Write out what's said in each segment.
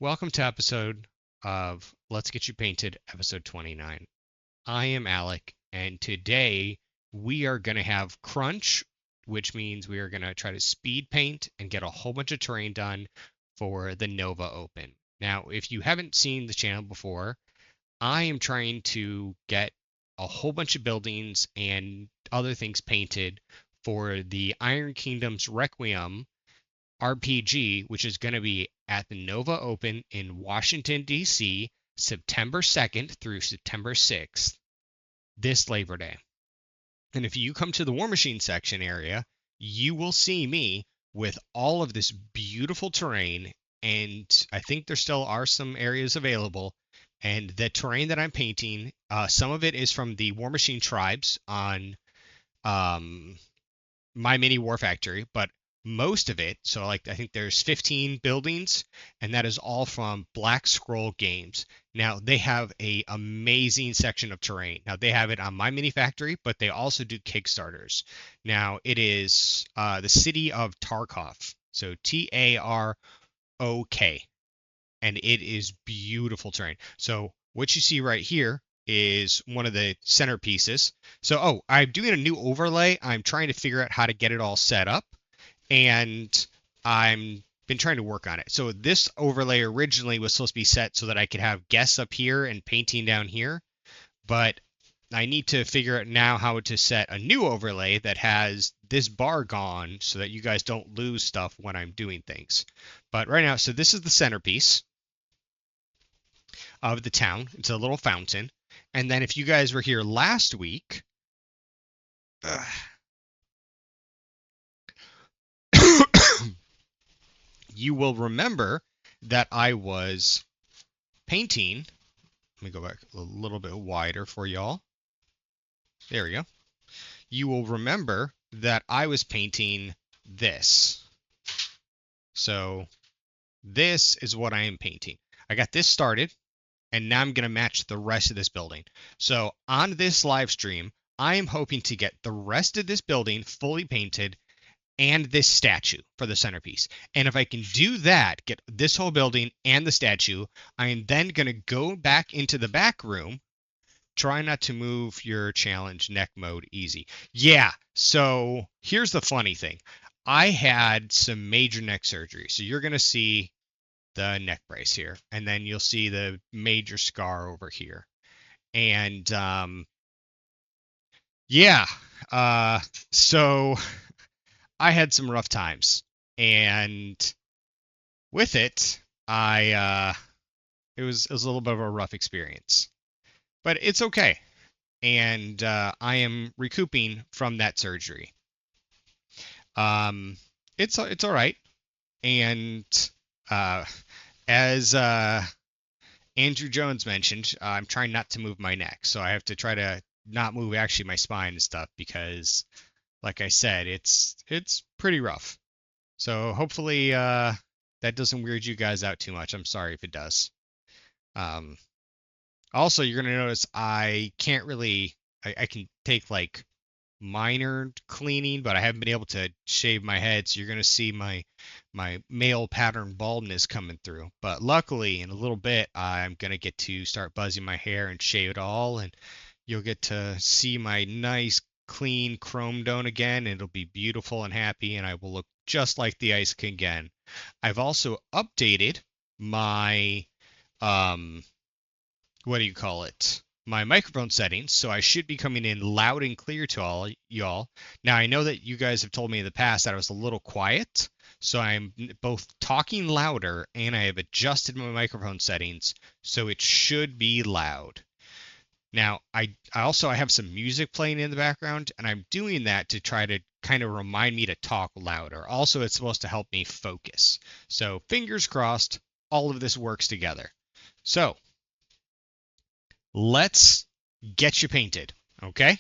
Welcome to episode of Let's Get You Painted, episode 29. I am Alec, and today we are going to have crunch, which means we are going to try to speed paint and get a whole bunch of terrain done for the Nova Open. Now, if you haven't seen the channel before, I am trying to get a whole bunch of buildings and other things painted for the Iron Kingdom's Requiem RPG, which is going to be at the Nova Open in Washington, D.C., September 2nd through September 6th, this Labor Day. And if you come to the Warmachine section area, you will see me with all of this beautiful terrain, and I think there still are some areas available. And the terrain that I'm painting, some of it is from the Warmachine tribes on My Mini War Factory, but most of it, so like I think there's 15 buildings, and that is all from Black Scroll Games. Now they have a amazing section of terrain. Now they have it on My Mini Factory, but they also do Kickstarters. Now it is the city of Tarkov, so Tarok, and it is beautiful terrain. So what you see right here is one of the centerpieces. So I'm doing a new overlay. I'm trying to figure out how to get it all set up, and I'm been trying to work on it. So this overlay originally was supposed to be set so that I could have guests up here and painting down here, but I need to figure out now how to set a new overlay that has this bar gone so that you guys don't lose stuff when I'm doing things. But right now, so this is the centerpiece of the town. It's a little fountain. And then if you guys were here last week, you will remember that I was painting. Let me go back a little bit wider for y'all. There we go. You will remember that I was painting this. So this is what I am painting. I got this started, and now I'm going to match the rest of this building. So on this live stream, I am hoping to get the rest of this building fully painted and this statue for the centerpiece. And if I can do that, get this whole building and the statue, I am then going to go back into the back room. Try not to move your challenge neck mode easy. Yeah, so here's the funny thing. I had some major neck surgery. So you're going to see the neck brace here, and then you'll see the major scar over here. And so I had some rough times, and with it, it was a little bit of a rough experience, but it's okay, and I am recouping from that surgery. It's all right, and as Andrew Jones mentioned, I'm trying not to move my neck, so I have to try to not move actually my spine and stuff because, like I said, it's pretty rough. So hopefully that doesn't weird you guys out too much. I'm sorry if it does. Also, you're going to notice I can't really, I can take like minor cleaning, but I haven't been able to shave my head, so you're going to see my male pattern baldness coming through. But luckily, in a little bit, I'm going to get to start buzzing my hair and shave it all, and you'll get to see my nice clean chrome dome again. It'll be beautiful and happy, and I will look just like the Ice King again. I've also updated my my microphone settings, so I should be coming in loud and clear to all y'all. Now, I know that you guys have told me in the past that I was a little quiet, so I'm both talking louder and I have adjusted my microphone settings, so it should be loud. Now, I have some music playing in the background, and I'm doing that to try to kind of remind me to talk louder. Also, it's supposed to help me focus. So, fingers crossed, all of this works together. So, let's get you painted, okay?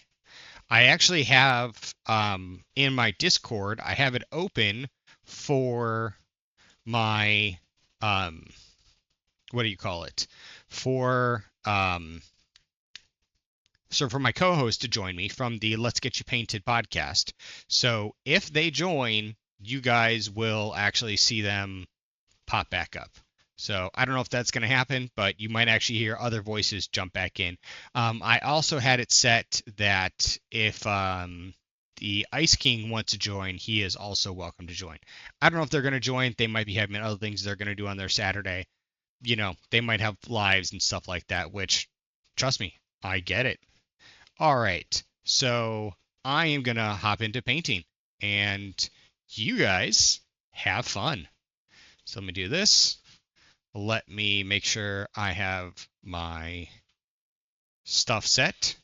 I actually have, in my Discord, I have it open for my, for my co-host to join me from the Let's Get You Painted podcast. So if they join, you guys will actually see them pop back up. So I don't know if that's going to happen, but you might actually hear other voices jump back in. I also had it set that if the Ice King wants to join, he is also welcome to join. I don't know if they're going to join. They might be having other things they're going to do on their Saturday. You know, they might have lives and stuff like that, which, trust me, I get it. All right, so I am going to hop into painting, and you guys have fun. So let me do this. Let me make sure I have my stuff set,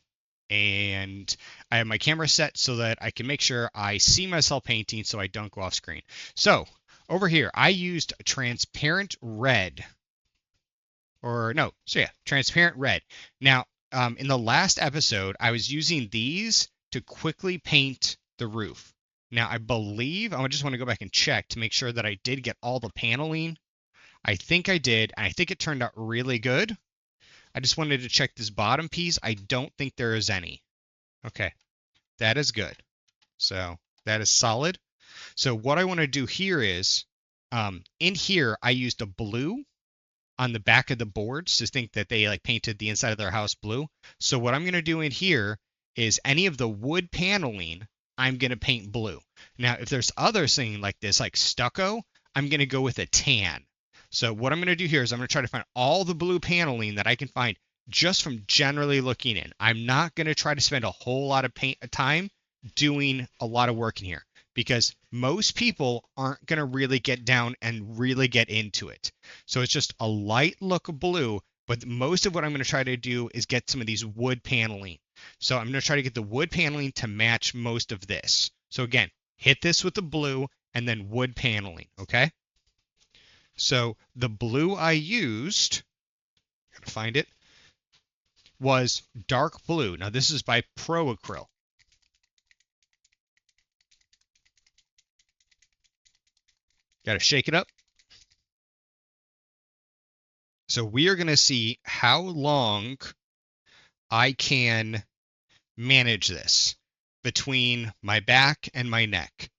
and I have my camera set so that I can make sure I see myself painting so I don't go off screen. So over here, I used transparent red, transparent red. Now, in the last episode, I was using these to quickly paint the roof. Now, I believe, I just want to go back and check to make sure that I did get all the paneling. I think I did, and I think it turned out really good. I just wanted to check this bottom piece. I don't think there is any. Okay, that is good. So that is solid. So what I want to do here is, in here, I used a blue on the back of the boards to think that they like painted the inside of their house blue. So what I'm going to do in here is any of the wood paneling, I'm going to paint blue. Now, if there's other thing like this, like stucco, I'm going to go with a tan. So what I'm going to do here is I'm going to try to find all the blue paneling that I can find just from generally looking in. I'm not going to try to spend a whole lot of time doing a lot of work in here because most people aren't going to really get down and really get into it. So it's just a light look of blue, but most of what I'm going to try to do is get some of these wood paneling. So I'm going to try to get the wood paneling to match most of this. So again, hit this with the blue and then wood paneling, okay? So the blue I used, gotta find it, was dark blue. Now this is by Pro Acryl. Gotta shake it up. So we are gonna see how long I can manage this between my back and my neck.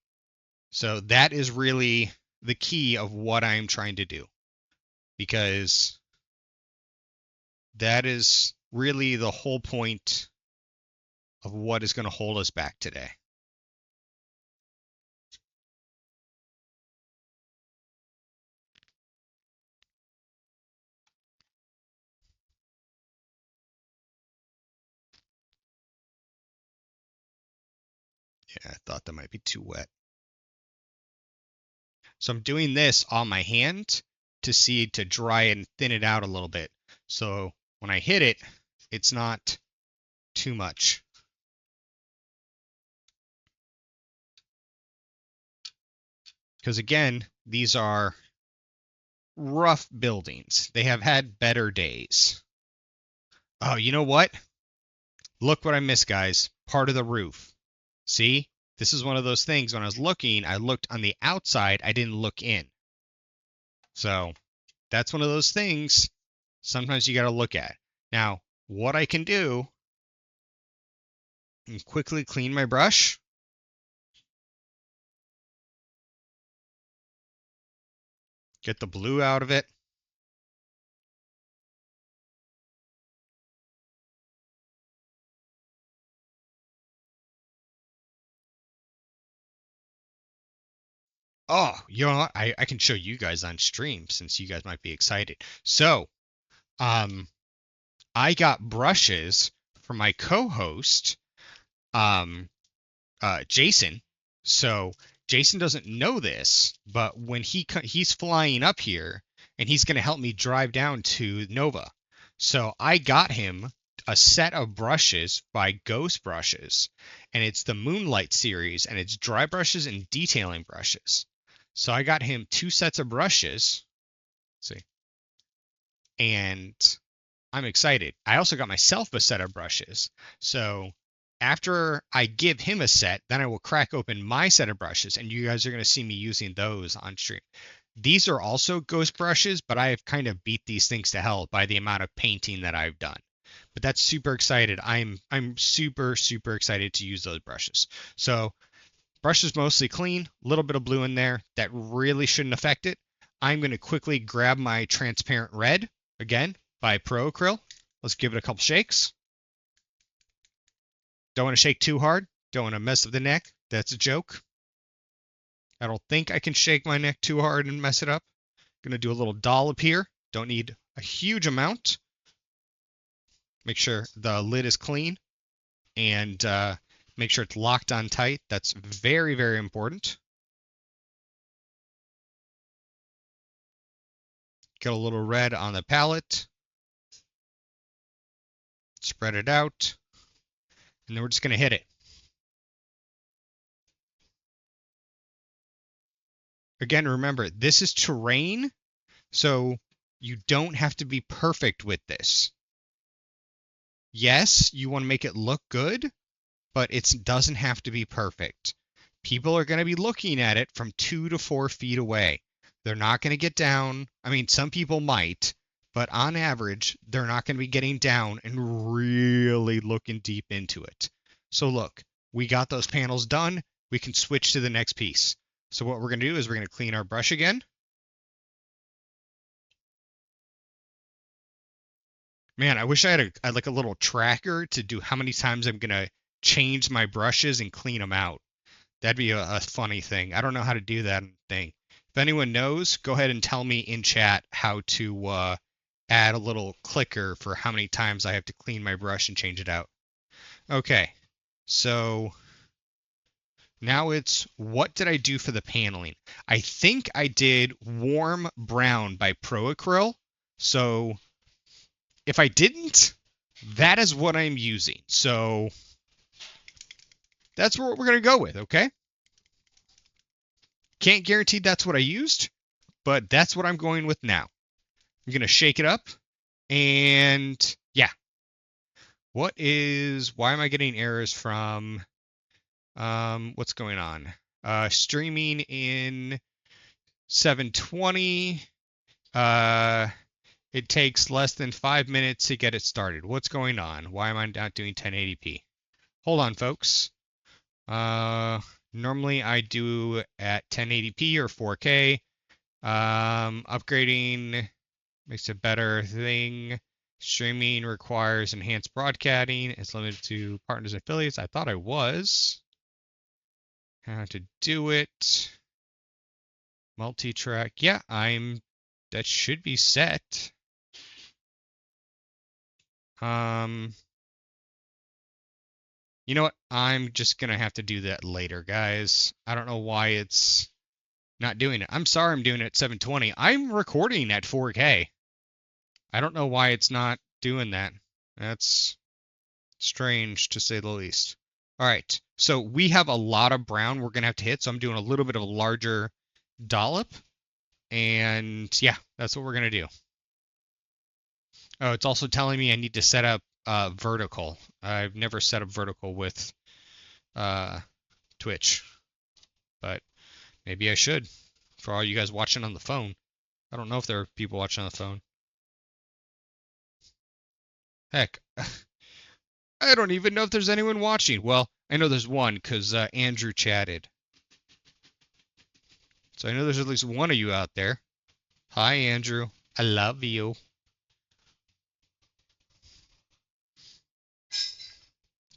So that is really the key of what I'm trying to do, because that is really the whole point of what is going to hold us back today. Yeah, I thought that might be too wet. So I'm doing this on my hand to dry and thin it out a little bit. So when I hit it, it's not too much. Because again, these are rough buildings. They have had better days. Oh, you know what? Look what I missed, guys. Part of the roof. See? This is one of those things. When I was looking, I looked on the outside. I didn't look in. So that's one of those things sometimes you got to look at. Now, what I can do is quickly clean my brush. Get the blue out of it. Oh, you know what? I can show you guys on stream since you guys might be excited. So, I got brushes from my co-host, Jason. So Jason doesn't know this, but when he's flying up here and he's going to help me drive down to Nova. So I got him a set of brushes by Ghost Brushes, and it's the Moonlight series, and it's dry brushes and detailing brushes. So I got him 2 sets of brushes. Let's see. And I'm excited. I also got myself a set of brushes. So after I give him a set, then I will crack open my set of brushes, and you guys are going to see me using those on stream. These are also Ghost brushes, but I have kind of beat these things to hell by the amount of painting that I've done. But that's super excited. I'm super, super excited to use those brushes. So brush is mostly clean, a little bit of blue in there. That really shouldn't affect it. I'm going to quickly grab my transparent red, again, by Pro Acryl. Let's give it a couple shakes. Don't want to shake too hard. Don't want to mess up the neck. That's a joke. I don't think I can shake my neck too hard and mess it up. Going to do a little dollop here. Don't need a huge amount. Make sure the lid is clean. And make sure it's locked on tight. That's very, very important. Get a little red on the palette. Spread it out. And then we're just going to hit it. Again, remember, this is terrain, so you don't have to be perfect with this. Yes, you want to make it look good, but it doesn't have to be perfect. People are going to be looking at it from 2 to 4 feet away. They're not going to get down. I mean, some people might, but on average, they're not going to be getting down and really looking deep into it. So look, we got those panels done. We can switch to the next piece. So what we're going to do is we're going to clean our brush again. Man, I wish I had like a little tracker to do how many times I'm going to change my brushes and clean them out. That'd be a funny thing. I don't know how to do that thing. If anyone knows, go ahead and tell me in chat how to add a little clicker for how many times I have to clean my brush and change it out. Okay, so now it's what did I do for the paneling? I think I did warm brown by Pro Acryl. So if I didn't, that is what I'm using. So that's what we're going to go with, okay? Can't guarantee that's what I used, but that's what I'm going with now. I'm going to shake it up, and yeah. Why am I getting errors from, what's going on? Streaming in 720, it takes less than 5 minutes to get it started. What's going on? Why am I not doing 1080p? Hold on, folks. Normally I do at 1080p or 4K. Upgrading makes a better thing. Streaming requires enhanced broadcasting. It's limited to partners and affiliates. I thought I was. How to do it. Multi-track. Yeah, that should be set. You know what? I'm just going to have to do that later, guys. I don't know why it's not doing it. I'm sorry I'm doing it at 720. I'm recording at 4K. I don't know why it's not doing that. That's strange, to say the least. All right, so we have a lot of brown we're going to have to hit, so I'm doing a little bit of a larger dollop. And yeah, that's what we're going to do. Oh, it's also telling me I need to set up vertical. I've never set up vertical with Twitch, but maybe I should for all you guys watching on the phone. I don't know if there are people watching on the phone. Heck, I don't even know if there's anyone watching. Well, I know there's one because Andrew chatted. So I know there's at least one of you out there. Hi, Andrew. I love you.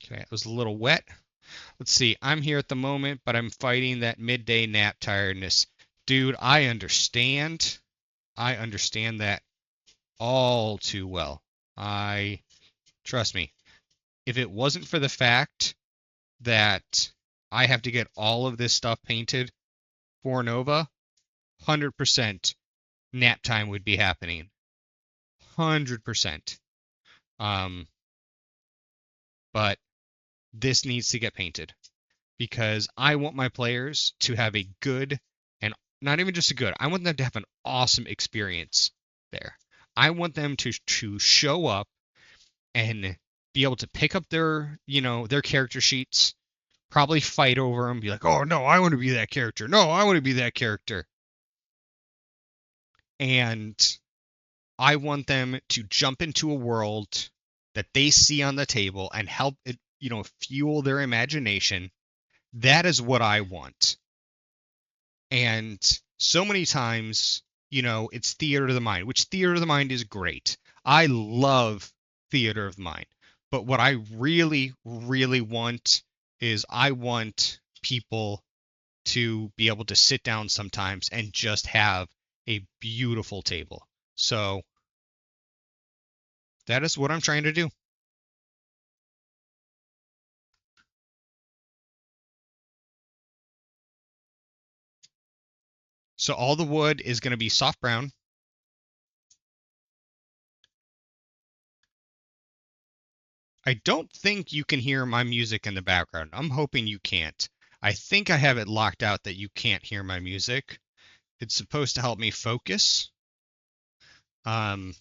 Okay, it was a little wet. Let's see. I'm here at the moment, but I'm fighting that midday nap tiredness. Dude, I understand. I understand that all too well. Trust me. If it wasn't for the fact that I have to get all of this stuff painted for Nova, 100% nap time would be happening. 100%. But this needs to get painted because I want my players to have a good, and not even just a good, I want them to have an awesome experience there. I want them to show up and be able to pick up their character sheets, probably fight over them, be like, oh no, I want to be that character. No, I want to be that character. And I want them to jump into a world that they see on the table and help it, fuel their imagination. That is what I want. And so many times it's theater of the mind, which theater of the mind is great. I love theater of the mind. But what I really, really want is I want people to be able to sit down sometimes and just have a beautiful table. So that is what I'm trying to do. So all the wood is going to be soft brown. I don't think you can hear my music in the background. I'm hoping you can't. I think I have it locked out that you can't hear my music. It's supposed to help me focus. But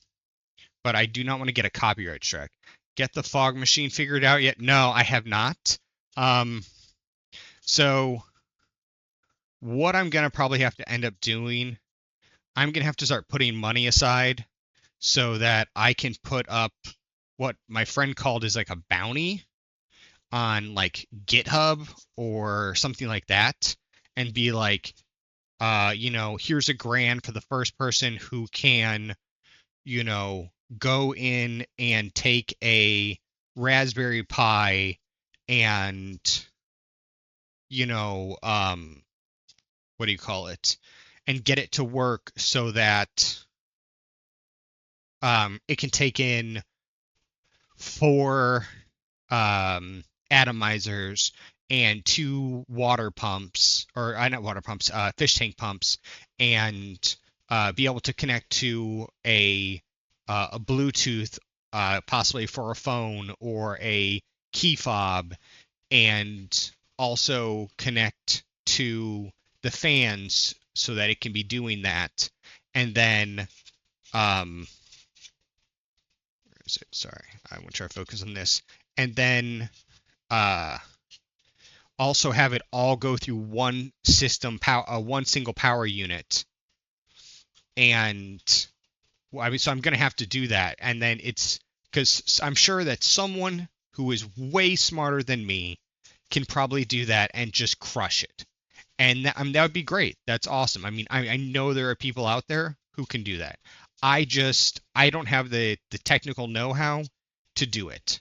I do not want to get a copyright strike. Get the fog machine figured out yet? No, I have not. So what I'm going to probably have to end up doing, I'm going to have to start putting money aside so that I can put up what my friend called is like a bounty on like GitHub or something like that, and be like, here's $1,000 for the first person who can, go in and take a Raspberry Pi and, what do you call it? And get it to work so that it can take in 4 atomizers and 2 water pumps, or not water pumps, fish tank pumps, and be able to connect to a Bluetooth, possibly for a phone or a key fob, and also connect to the fans so that it can be doing that. And then, where is it? Sorry, I want to try to focus on this. And then, also have it all go through one system one single power unit. And so I'm going to have to do that. And then it's because I'm sure that someone who is way smarter than me can probably do that and just crush it. And that would be great. That's awesome. I mean, I know there are people out there who can do that. I don't have the technical know-how to do it.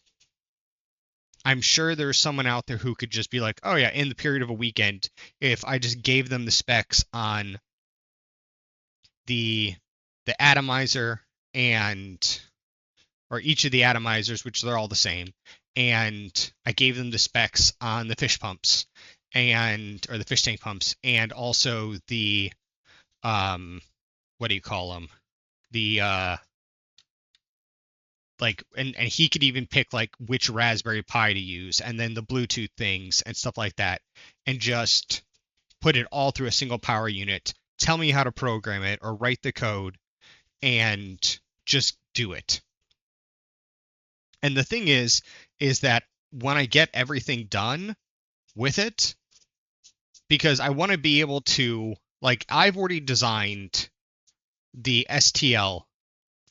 I'm sure there's someone out there who could just be like, oh yeah, in the period of a weekend, if I just gave them the specs on the atomizer or each of the atomizers, which they're all the same, and I gave them the specs on the fish pumps or the fish tank pumps, and also the what do you call them? The and he could even pick like which Raspberry Pi to use, and then the Bluetooth things and stuff like that, and just put it all through a single power unit. Tell me how to program it or write the code, and just do it. And the thing is that when I get everything done with it, because I want to be able to, like, I've already designed the STL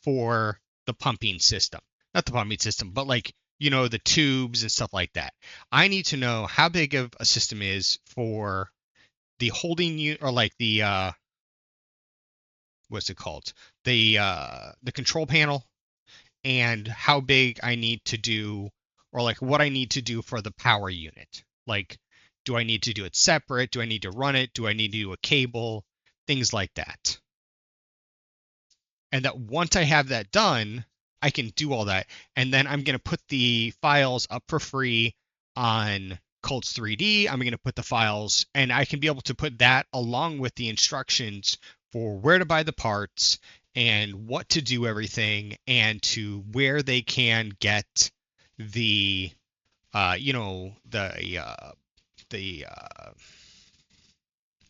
for the pumping system. Not the pumping system, but like, the tubes and stuff like that. I need to know how big of a system is for the holding unit, or like the what's it called? The control panel, and how big I need to do, or like what I need to do for the power unit. Like, do I need to do it separate? Do I need to run it? Do I need to do a cable? Things like that. And that once I have that done, I can do all that. And then I'm going to put the files up for free on Cults 3D. I'm going to put the files, and I can be able to put that along with the instructions for where to buy the parts and what to do everything, and to where they can get the the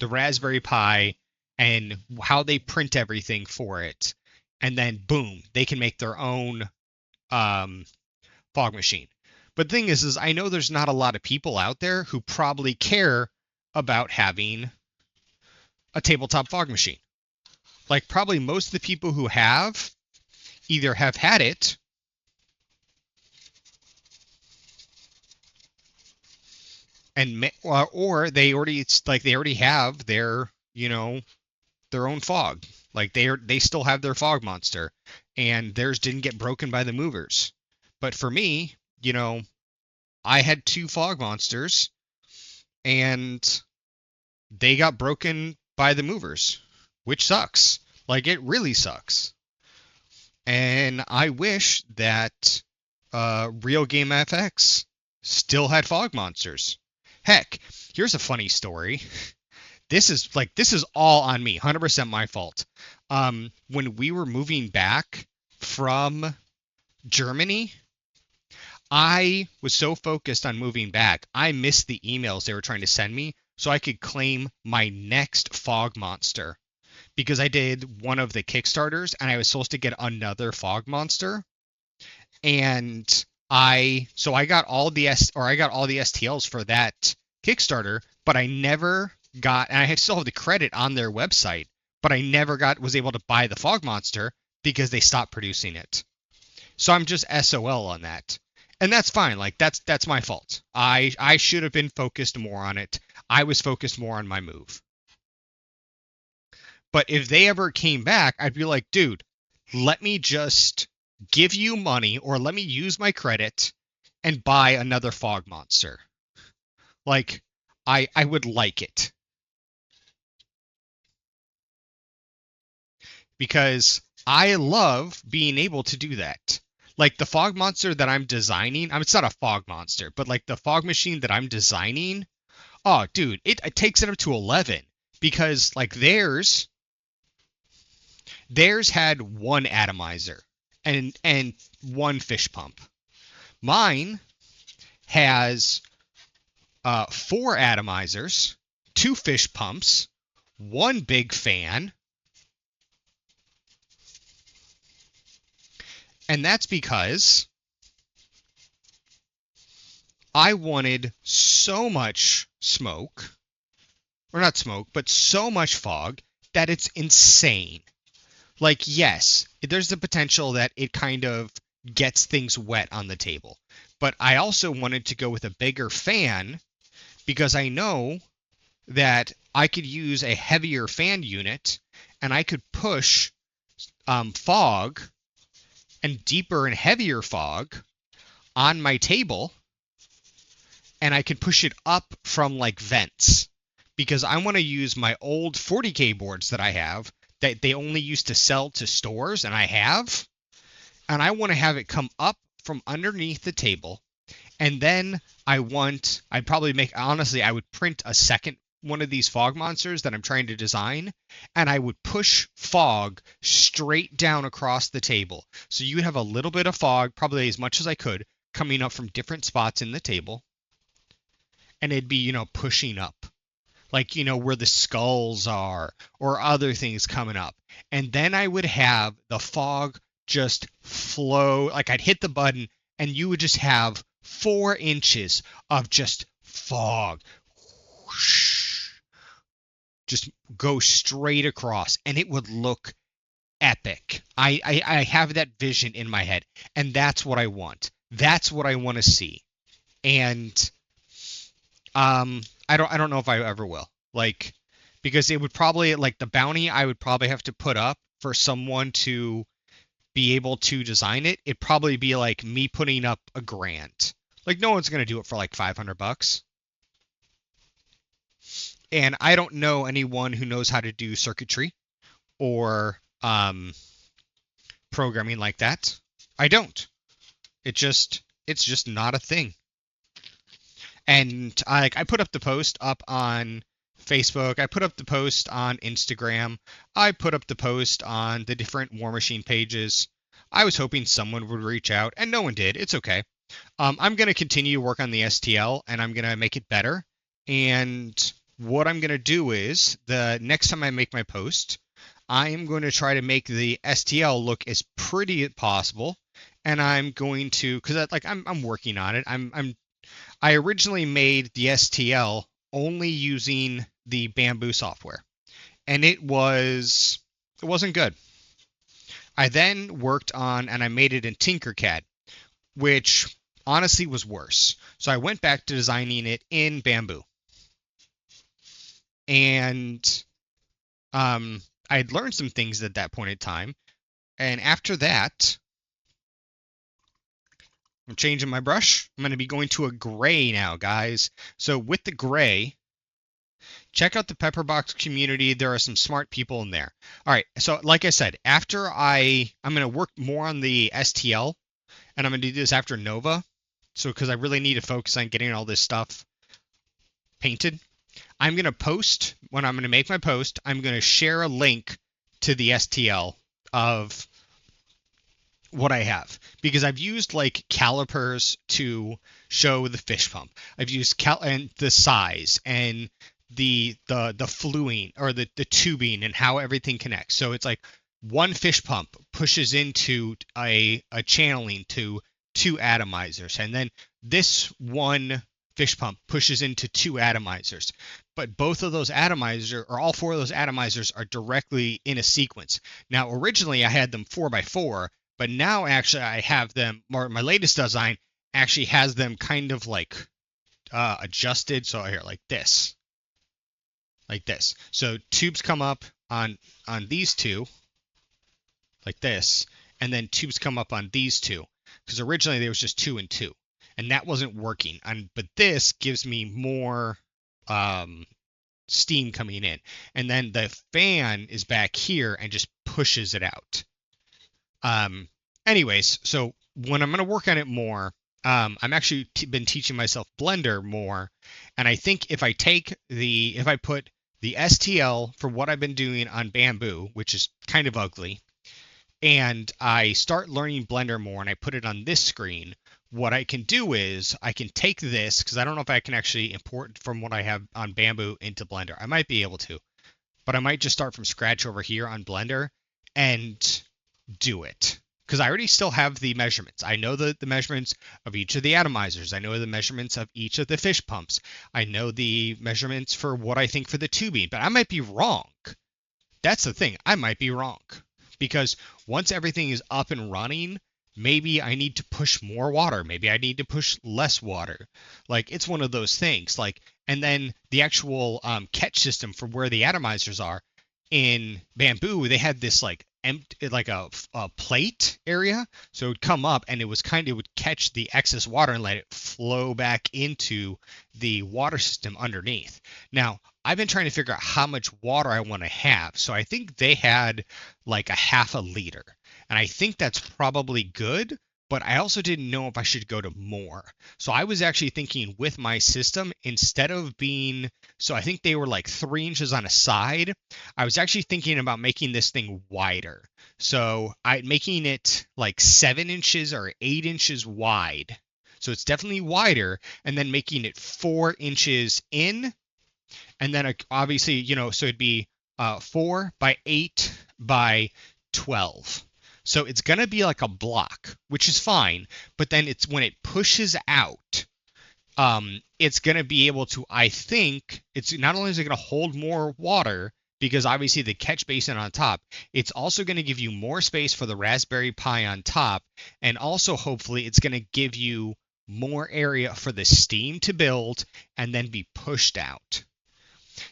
Raspberry Pi, and how they print everything for it. And then boom, they can make their own fog machine. But the thing is I know there's not a lot of people out there who probably care about having a tabletop fog machine. Like, probably most of the people who have either have had it, and or they already have their their own fog. Like they still have their fog monster, and theirs didn't get broken by the movers. But for me, I had 2 fog monsters, and they got broken by the movers, which sucks. Like, it really sucks. And I wish that Real Game FX still had fog monsters. Heck, here's a funny story. This is all on me, 100% my fault. When we were moving back from Germany, I was so focused on moving back, I missed the emails they were trying to send me so I could claim my next fog monster. Because I did one of the Kickstarters and I was supposed to get another fog monster. And I got all the STLs for that Kickstarter, but I never got, and I still have the credit on their website, but I never was able to buy the fog monster because they stopped producing it. So I'm just SOL on that. And that's fine. Like, that's my fault. I should have been focused more on it. I was focused more on my move. But if they ever came back, I'd be like, dude, let me just give you money, or let me use my credit and buy another fog monster. Like, I would like it. Because I love being able to do that. Like, the fog monster that I'm designing, it's not a fog monster, but like the fog machine that I'm designing, oh, dude, it takes it up to 11. Because, like, theirs had 1 atomizer and 1 fish pump. Mine has 4 atomizers, 2 fish pumps, 1 big fan. And that's because I wanted so much smoke, or not smoke, but so much fog that it's insane. Like, yes, there's the potential that it kind of gets things wet on the table. But I also wanted to go with a bigger fan because I know that I could use a heavier fan unit and I could push fog and deeper and heavier fog on my table, and I could push it up from like vents because I want to use my old 40K boards that I have that they only used to sell to stores, and I want to have it come up from underneath the table, and then I would print a second one of these fog monsters that I'm trying to design, and I would push fog straight down across the table. So you would have a little bit of fog, probably as much as I could, coming up from different spots in the table, and it'd be, pushing up. Like, where the skulls are, or other things coming up. And then I would have the fog just flow, like I'd hit the button, and you would just have 4 inches of just fog. Whoosh, just go straight across, and it would look epic. I have that vision in my head, and that's what I want. That's what I want to see. And I don't know if I ever will. Like, because it would probably, like, the bounty I would probably have to put up for someone to be able to design it, it'd probably be like me putting up $1,000. Like, no one's going to do it for like $500. And I don't know anyone who knows how to do circuitry or programming like that. I don't. It's just not a thing. And I put up the post up on Facebook. I put up the post on Instagram. I put up the post on the different Warmachine pages. I was hoping someone would reach out, and no one did. It's okay. I'm going to continue to work on the STL, and I'm going to make it better. And what I'm going to do is, the next time I make my post, I am going to try to make the STL look as pretty as possible. And I'm going to, because I'm working on it. I originally made the STL only using the Bamboo software, and it wasn't good. I then worked on, and I made it in Tinkercad, which honestly was worse. So I went back to designing it in Bamboo. And I'd learned some things at that point in time. And after that, I'm changing my brush. I'm going to be going to a gray now, guys. So with the gray, check out the Pepperbox community. There are some smart people in there. All right. So like I said, after I'm going to work more on the STL, and I'm going to do this after Nova. So because I really need to focus on getting all this stuff painted. I'm going to post, when I'm going to make my post, I'm going to share a link to the STL of what I have, because I've used like calipers to show the fish pump. I've used and the size and the fluing or the tubing and how everything connects. So it's like one fish pump pushes into a channeling to two atomizers, and then this one fish pump pushes into two atomizers. But both of those atomizers, or all four of those atomizers, are directly in a sequence. Now, originally I had them 4x4, but now actually I have them, or my latest design actually has them kind of like adjusted. So here, like this. So tubes come up on these two, like this, and then tubes come up on these two. Because originally there was just 2 and 2, and that wasn't working. But this gives me more steam coming in, and then the fan is back here and just pushes it out. Anyways, so when I'm going to work on it more, I'm actually been teaching myself Blender more, and I think if I put the STL for what I've been doing on Bamboo, which is kind of ugly, and I start learning Blender more and I put it on this screen, what I can do is I can take this, because I don't know if I can actually import from what I have on Bamboo into Blender. I might be able to, but I might just start from scratch over here on Blender and do it. Because I already still have the measurements. I know the measurements of each of the atomizers. I know the measurements of each of the fish pumps. I know the measurements for what I think for the tubing, but I might be wrong. That's the thing. I might be wrong. Because once everything is up and running, maybe I need to push more water. Maybe I need to push less water. Like, it's one of those things. Like, and then the actual catch system for where the atomizers are in Bamboo, they had this like empty, like a plate area. So it would come up and it would catch the excess water and let it flow back into the water system underneath. Now, I've been trying to figure out how much water I want to have. So I think they had like a half a liter. And I think that's probably good, but I also didn't know if I should go to more. So I was actually thinking with my system, instead of being, so I think they were like 3 inches on a side, I was actually thinking about making this thing wider. So making it like 7 inches or 8 inches wide. So it's definitely wider, and then making it 4 inches in. And then obviously, so it'd be 4 by 8 by 12. So it's going to be like a block, which is fine. But then it's when it pushes out, it's going to be able to, I think, it's not only is it going to hold more water, because obviously the catch basin on top, it's also going to give you more space for the Raspberry Pi on top. And also, hopefully, it's going to give you more area for the steam to build and then be pushed out.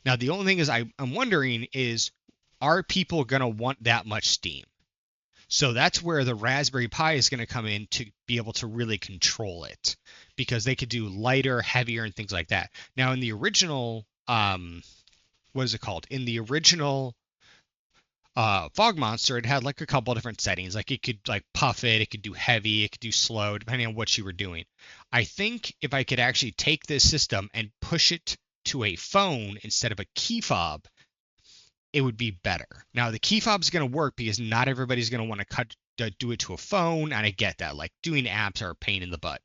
Now, the only thing is I'm wondering is, are people going to want that much steam? So that's where the Raspberry Pi is going to come in to be able to really control it, because they could do lighter, heavier, and things like that. Now, in the original, what is it called? In the original Fog Monster, it had like a couple different settings. Like it could like puff it could do heavy, it could do slow, depending on what you were doing. I think if I could actually take this system and push it to a phone instead of a key fob, it would be better. Now, the key fob is going to work because not everybody's going to want to do it to a phone, and I get that. Like, doing apps are a pain in the butt.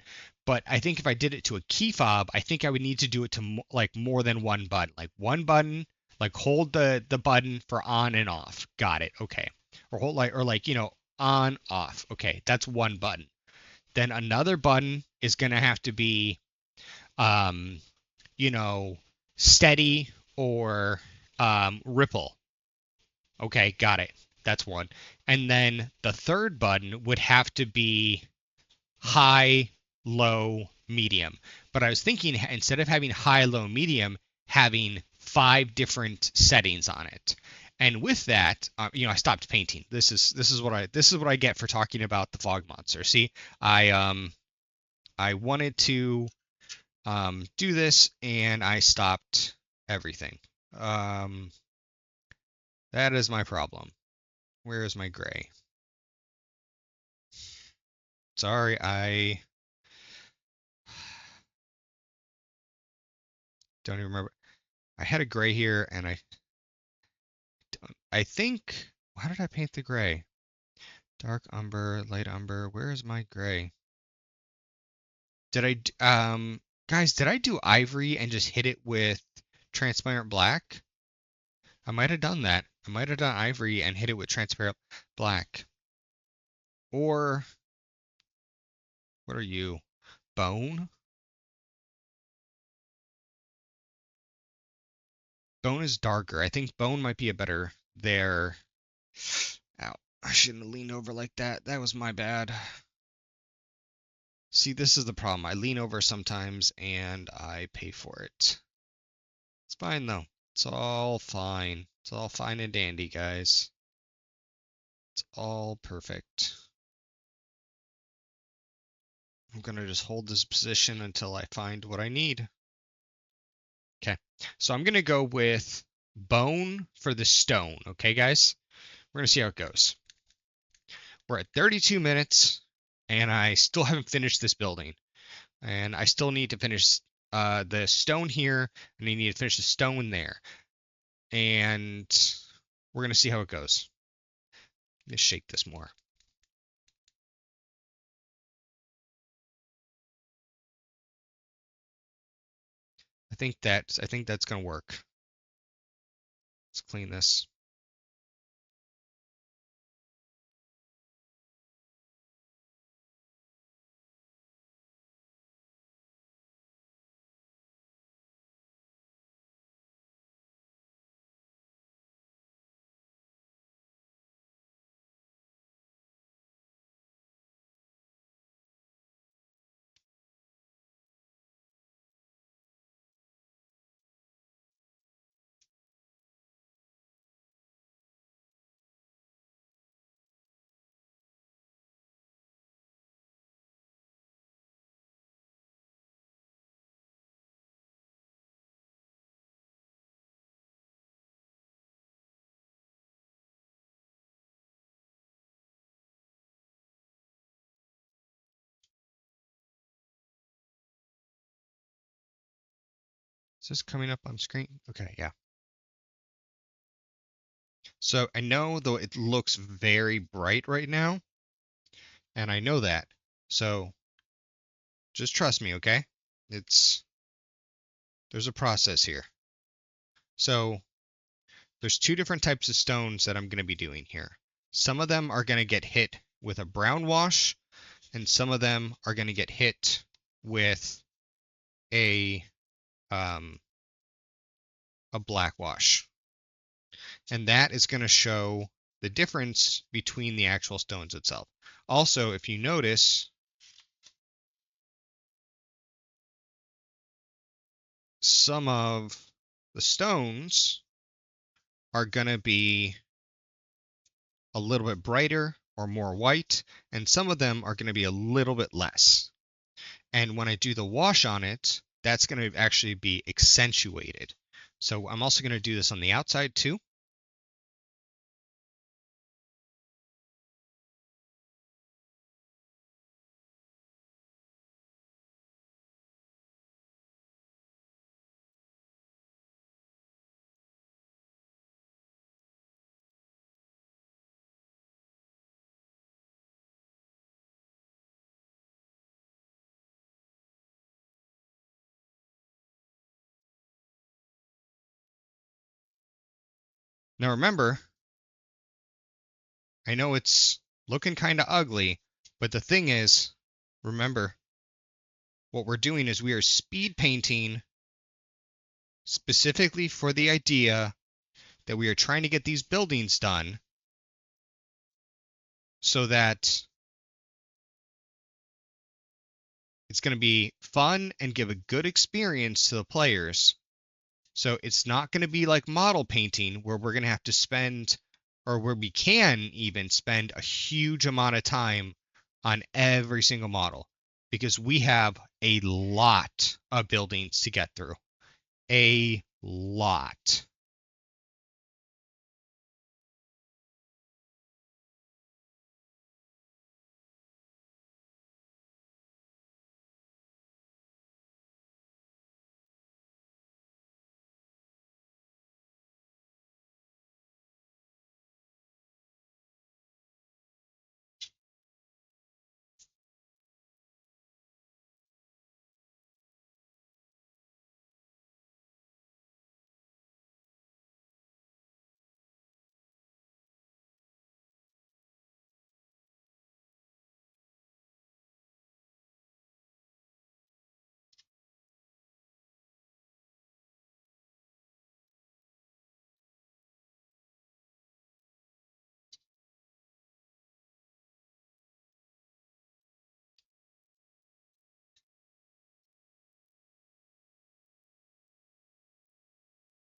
But I think if I did it to a key fob, I think I would need to do it to like more than one button. Like one button, like hold the button for on and off. Got it. Okay. Or hold on, off. Okay, that's one button. Then another button is going to have to be, steady or ripple. Okay, got it. That's one. And then the third button would have to be high, low, medium. But I was thinking, instead of having high, low, medium, having 5 different settings on it. And with that, I stopped painting. This is what I get for talking about the fog monster. See, I wanted to do this, and I stopped everything. That is my problem. Where is my gray? Sorry, I don't even remember. I had a gray here, and I think, how did I paint the gray? Dark umber, light umber. Where is my gray? Guys, did I do ivory and just hit it with transparent black? I might have done that. I might have done ivory and hit it with transparent black. Or, what are you? Bone? Bone is darker. I think bone might be a better there. Ow. I shouldn't have leaned over like that. That was my bad. See, this is the problem. I lean over sometimes and I pay for it. It's fine though. It's all fine. It's all fine and dandy, guys. It's all perfect. I'm gonna just hold this position until I find what I need. Okay, so I'm gonna go with bone for the stone. Okay, guys? We're gonna see how it goes. We're at 32 minutes, and I still haven't finished this building. And I still need to finish the stone here, and I need to finish the stone there. And we're gonna see how it goes. Let me shake this more. I think that's gonna work. Let's clean this. Is this coming up on screen? Okay, yeah. So I know though it looks very bright right now, and I know that. So just trust me, okay? There's a process here. So there's two different types of stones that I'm going to be doing here. Some of them are going to get hit with a brown wash, and some of them are going to get hit with a black wash. And that is going to show the difference between the actual stones itself. Also, if you notice, some of the stones are going to be a little bit brighter or more white, and some of them are going to be a little bit less. And when I do the wash on it, that's going to actually be accentuated. So I'm also going to do this on the outside too. Now remember, I know it's looking kind of ugly, but the thing is, remember, what we're doing is we are speed painting specifically for the idea that we are trying to get these buildings done so that it's going to be fun and give a good experience to the players So it's not going to be like model painting where we're going to have to spend, or where we can even spend a huge amount of time on every single model, because we have a lot of buildings to get through. A lot.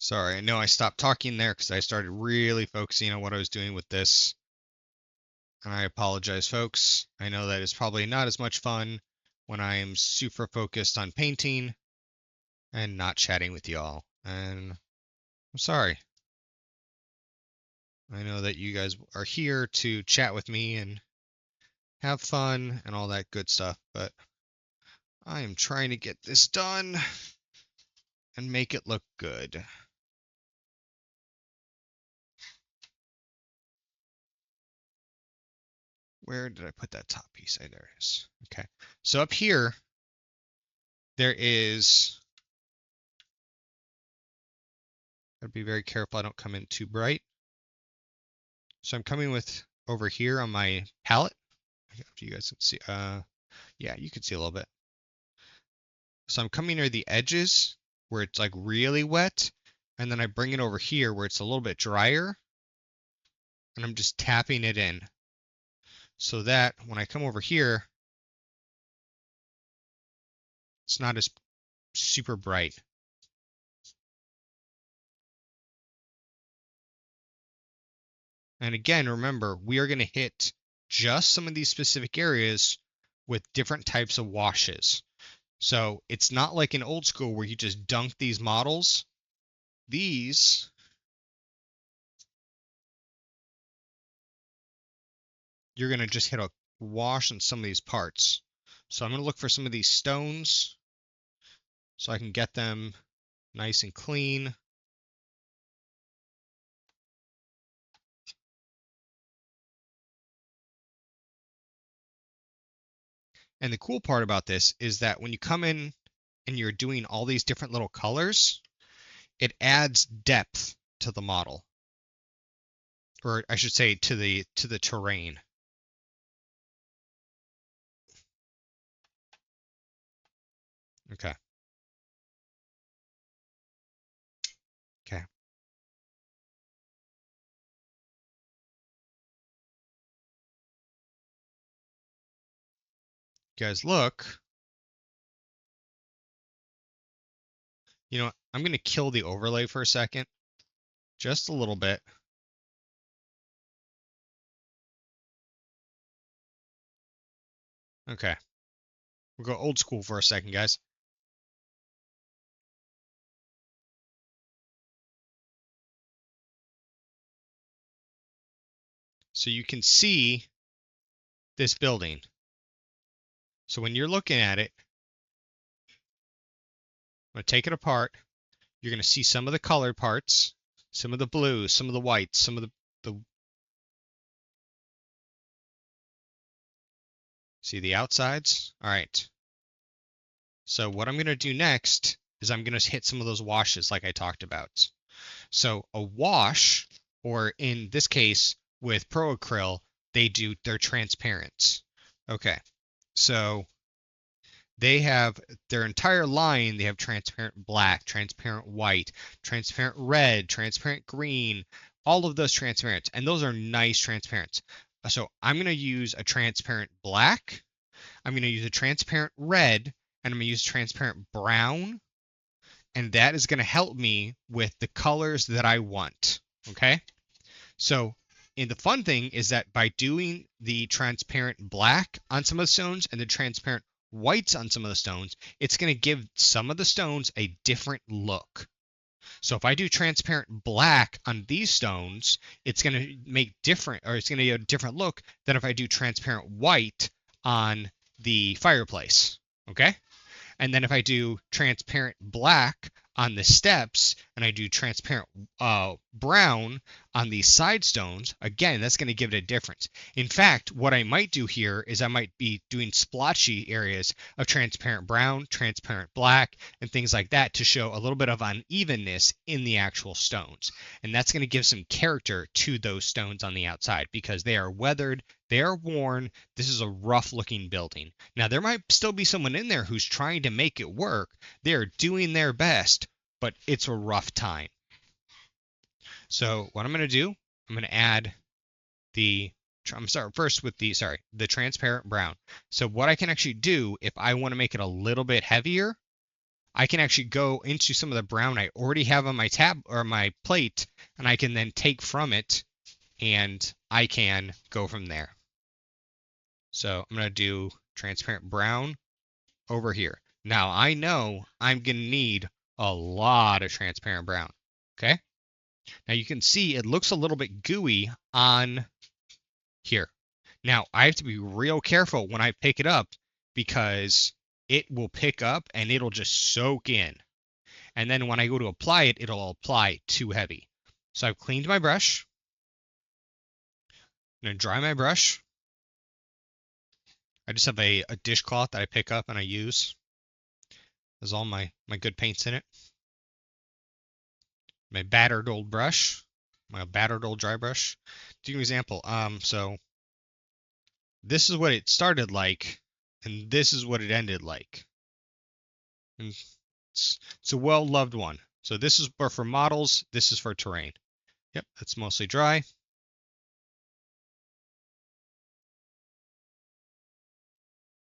Sorry, I know I stopped talking there because I started really focusing on what I was doing with this. And I apologize, folks. I know that it's probably not as much fun when I am super focused on painting and not chatting with y'all. And I'm sorry. I know that you guys are here to chat with me and have fun and all that good stuff, but I am trying to get this done and make it look good. Where did I put that top piece? There it is. Okay. So up here, there is, gotta be very careful I don't come in too bright. So I'm coming with over here on my palette. If you guys can see, yeah, you can see a little bit. So I'm coming near the edges where it's like really wet, and then I bring it over here where it's a little bit drier, and I'm just tapping it in so that when I come over here, it's not as super bright. And again, remember, we are going to hit just some of these specific areas with different types of washes. So it's not like in old school where you just dunk these models. These you're going to just hit a wash on some of these parts. So I'm going to look for some of these stones so I can get them nice and clean. And the cool part about this is that when you come in and you're doing all these different little colors, it adds depth to the model. Or I should say to the terrain. Okay. Okay. You guys look. You know what? I'm going to kill the overlay for a second. Just a little bit. Okay. We'll go old school for a second, guys. So you can see this building. So when you're looking at it, I'm going to take it apart. You're going to see some of the colored parts, some of the blues, some of the whites, some of the see the outsides? All right. So what I'm going to do next is I'm going to hit some of those washes like I talked about. So a wash, or in this case with Pro Acryl, they're transparent. Okay. So they have their entire line, they have transparent black, transparent white, transparent red, transparent green, all of those transparents. And those are nice transparents. So I'm going to use a transparent black. I'm going to use a transparent red, and I'm going to use transparent brown. and that is going to help me with the colors that I want. Okay? So, and the fun thing is that by doing the transparent black on some of the stones and the transparent whites on some of the stones, it's going to give some of the stones a different look. So if I do transparent black on these stones, it's going to make different, or it's going to get a different look than if I do transparent white on the fireplace. Okay? And then if I do transparent black on the steps and I do transparent brown on these side stones, again, that's going to give it a difference. In fact, what I might do here is I might be doing splotchy areas of transparent brown, transparent black, and things like that to show a little bit of unevenness in the actual stones. And that's going to give some character to those stones on the outside because they are weathered, they are worn. This is a rough looking building. Now, there might still be someone in there who's trying to make it work. They're doing their best, but it's a rough time. So what I'm going to do, I'm going to add the, I'm sorry, first with the transparent brown. So what I can actually do, if I want to make it a little bit heavier, I can actually go into some of the brown I already have on my tab or my plate, and I can then take from it, and I can go from there. So I'm going to do transparent brown over here. Now I know I'm going to need a lot of transparent brown. Okay. Now you can see it looks a little bit gooey on here. Now I have to be real careful when I pick it up because it will pick up and it'll just soak in. And then when I go to apply it, it'll apply too heavy. So I've cleaned my brush. I'm going to dry my brush. I just have a dishcloth that I pick up and I use. There's all my good paints in it. My battered old brush, my battered old dry brush. To give you an example, so this is what it started like, and this is what it ended like. And it's a well-loved one. So this is for models, this is for terrain. Yep, it's mostly dry.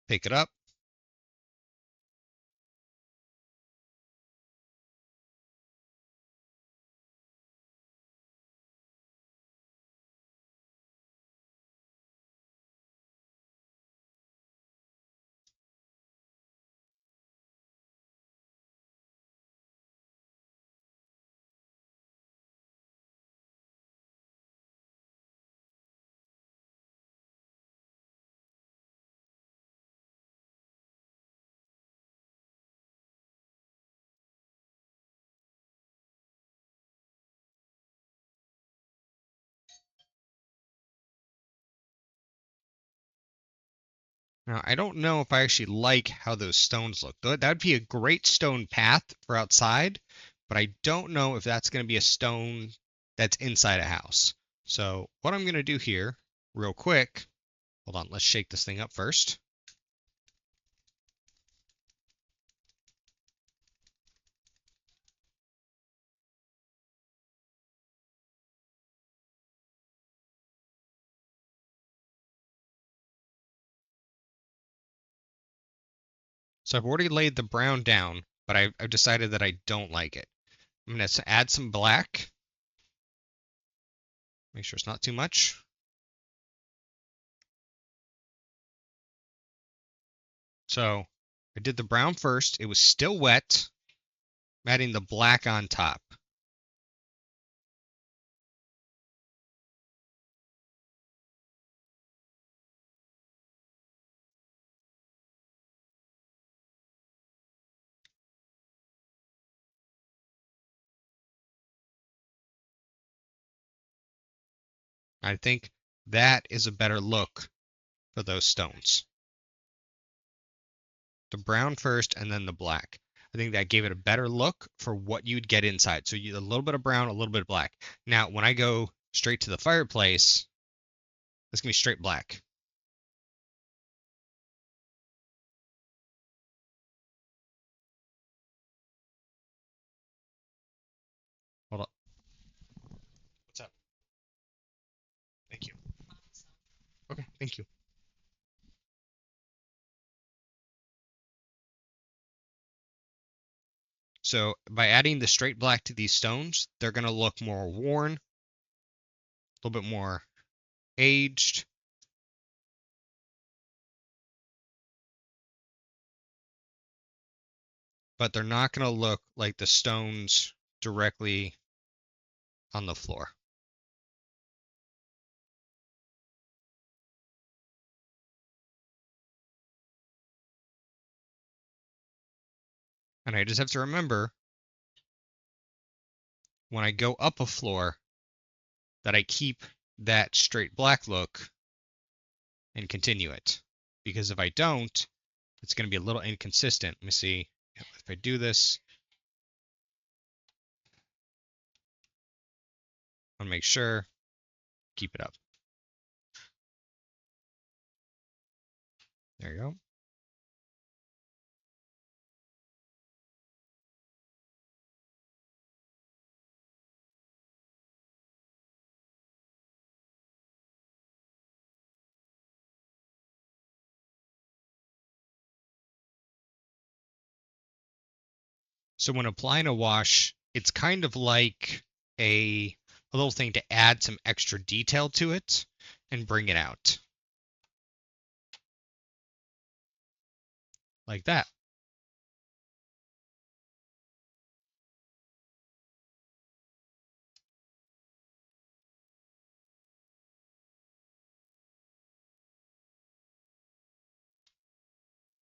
Pick it up. Now, I don't know if I actually like how those stones look. That'd be a great stone path for outside, but I don't know if that's going to be a stone that's inside a house. So what I'm going to do here, real quick, hold on, let's shake this thing up first. So I've already laid the brown down, but I've decided that I don't like it. I'm going to add some black. Make sure it's not too much. So I did the brown first. It was still wet. I'm adding the black on top. I think that is a better look for those stones. The brown first and then the black. I think that gave it a better look for what you'd get inside. So you a little bit of brown, a little bit of black. Now, when I go straight to the fireplace, it's going to be straight black. Hold up. What's up? Thank you. Okay, thank you. So by adding the straight black to these stones, they're going to look more worn, a little bit more aged. But they're not going to look like the stones directly on the floor. And I just have to remember when I go up a floor that I keep that straight black look and continue it. Because if I don't, it's going to be a little inconsistent. Let me see if I do this. I'll make sure, keep it up. There you go. So when applying a wash, it's kind of like a little thing to add some extra detail to it and bring it out. Like that.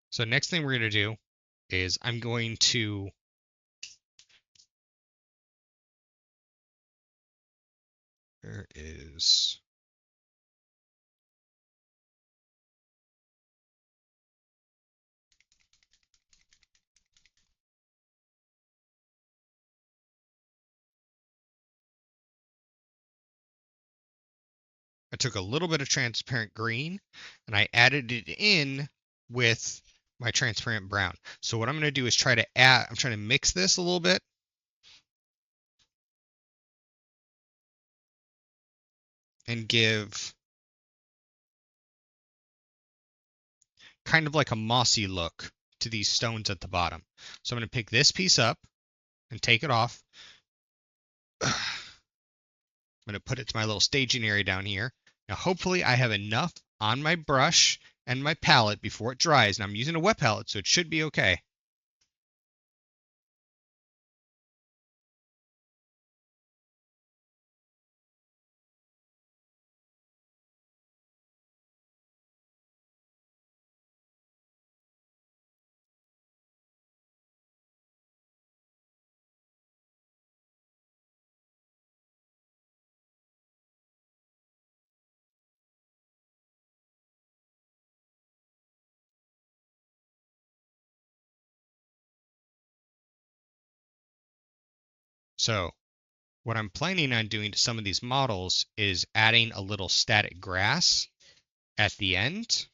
So next thing we're going to do is I'm going to there is I took a little bit of transparent green and I added it in with my transparent brown. So what I'm going to do is I'm trying to mix this a little bit. And give kind of like a mossy look to these stones at the bottom. So I'm going to pick this piece up and take it off. I'm going to put it to my little staging area down here. Now hopefully I have enough on my brush and my palette before it dries. And I'm using a wet palette, so it should be okay. So what I'm planning on doing to some of these models is adding a little static grass at the end.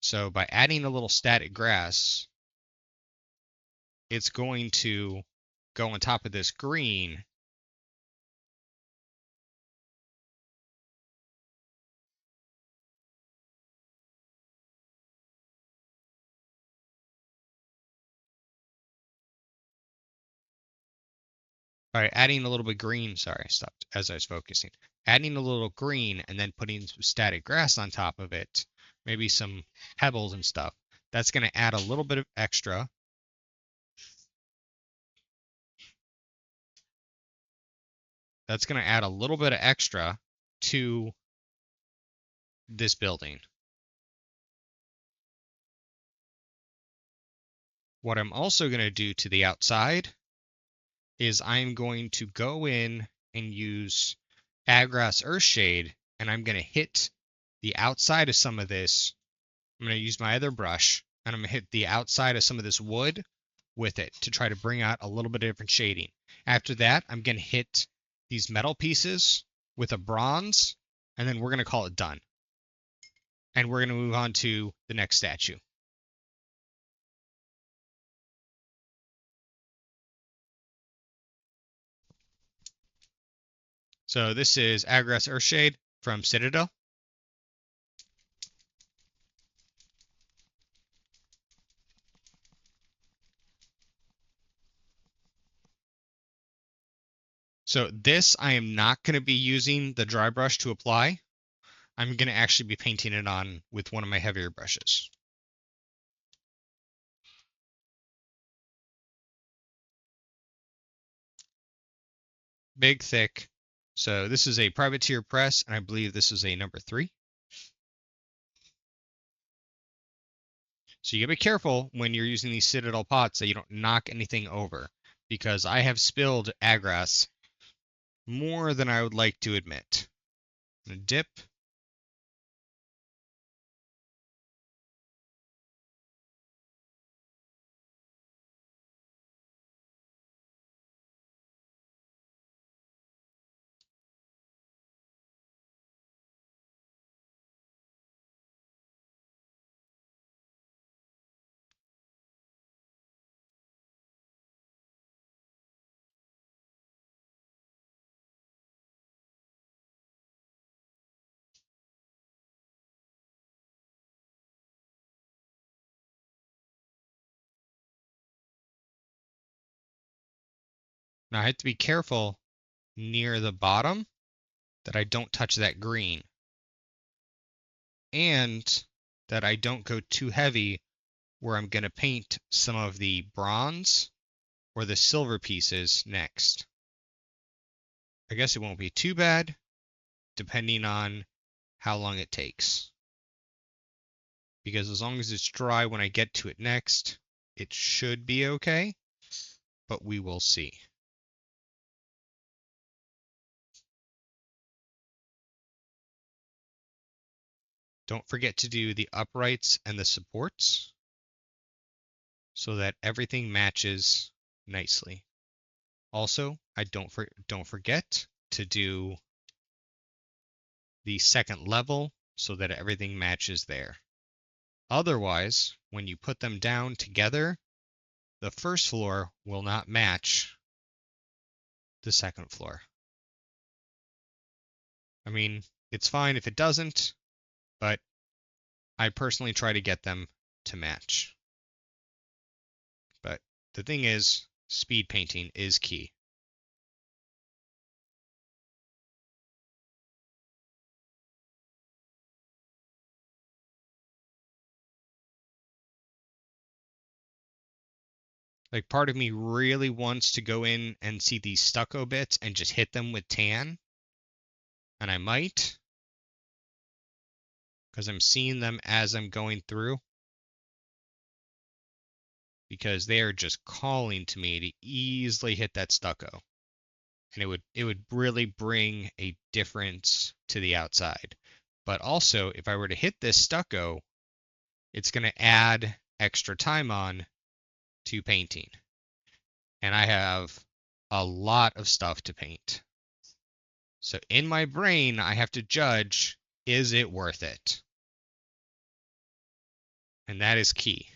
So by adding a little static grass, it's going to go on top of this green. All right, adding a little bit green. Sorry, I stopped as I was focusing. Adding a little green and then putting some static grass on top of it, maybe some pebbles and stuff. That's going to add a little bit of extra. That's going to add a little bit of extra to this building. What I'm also going to do to the outside is I'm going to go in and use Agrass Earthshade, and I'm going to hit the outside of some of this. I'm going to use my other brush, and I'm going to hit the outside of some of this wood with it to try to bring out a little bit of different shading. After that, I'm going to hit these metal pieces with a bronze, and then we're going to call it done. And we're going to move on to the next statue. So this is Agrass Earthshade from Citadel. So this, I am not going to be using the dry brush to apply. I'm going to actually be painting it on with one of my heavier brushes. Big, thick. So this is a privateer press, and I believe this is a number 3. So you gotta be careful when you're using these Citadel pots that you don't knock anything over, because I have spilled aggras more than I would like to admit. I'm gonna dip. Now I have to be careful near the bottom that I don't touch that green, and that I don't go too heavy where I'm gonna paint some of the bronze or the silver pieces next. I guess it won't be too bad, depending on how long it takes. Because as long as it's dry when I get to it next, it should be okay, but we will see. Don't forget to do the uprights and the supports so that everything matches nicely. Also, don't forget to do the second level so that everything matches there. Otherwise, when you put them down together, the first floor will not match the second floor. I mean, it's fine if it doesn't, but I personally try to get them to match. But the thing is, speed painting is key. Like, part of me really wants to go in and see these stucco bits and just hit them with tan. And I might, because I'm seeing them as I'm going through. Because they are just calling to me to easily hit that stucco. And it would really bring a difference to the outside. But also, if I were to hit this stucco, it's going to add extra time on to painting. And I have a lot of stuff to paint. So in my brain, I have to judge, is it worth it? And that is key.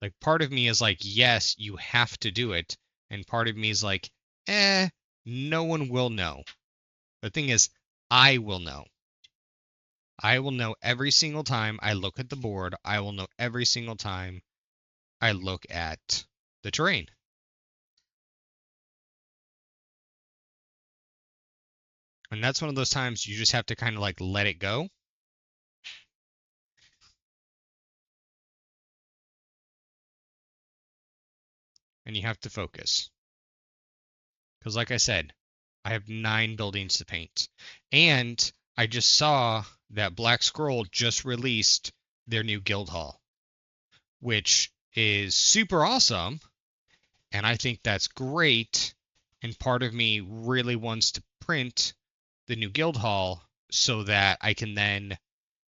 Like, part of me is like, yes, you have to do it. And part of me is like, no one will know. The thing is, I will know. I will know every single time I look at the board. I will know every single time I look at the terrain. And that's one of those times you just have to kind of like let it go. And you have to focus. Because like I said, I have 9 buildings to paint. And I just saw that Black Scroll just released their new guild hall, which is super awesome. And I think that's great. And part of me really wants to print the new guild hall so that I can then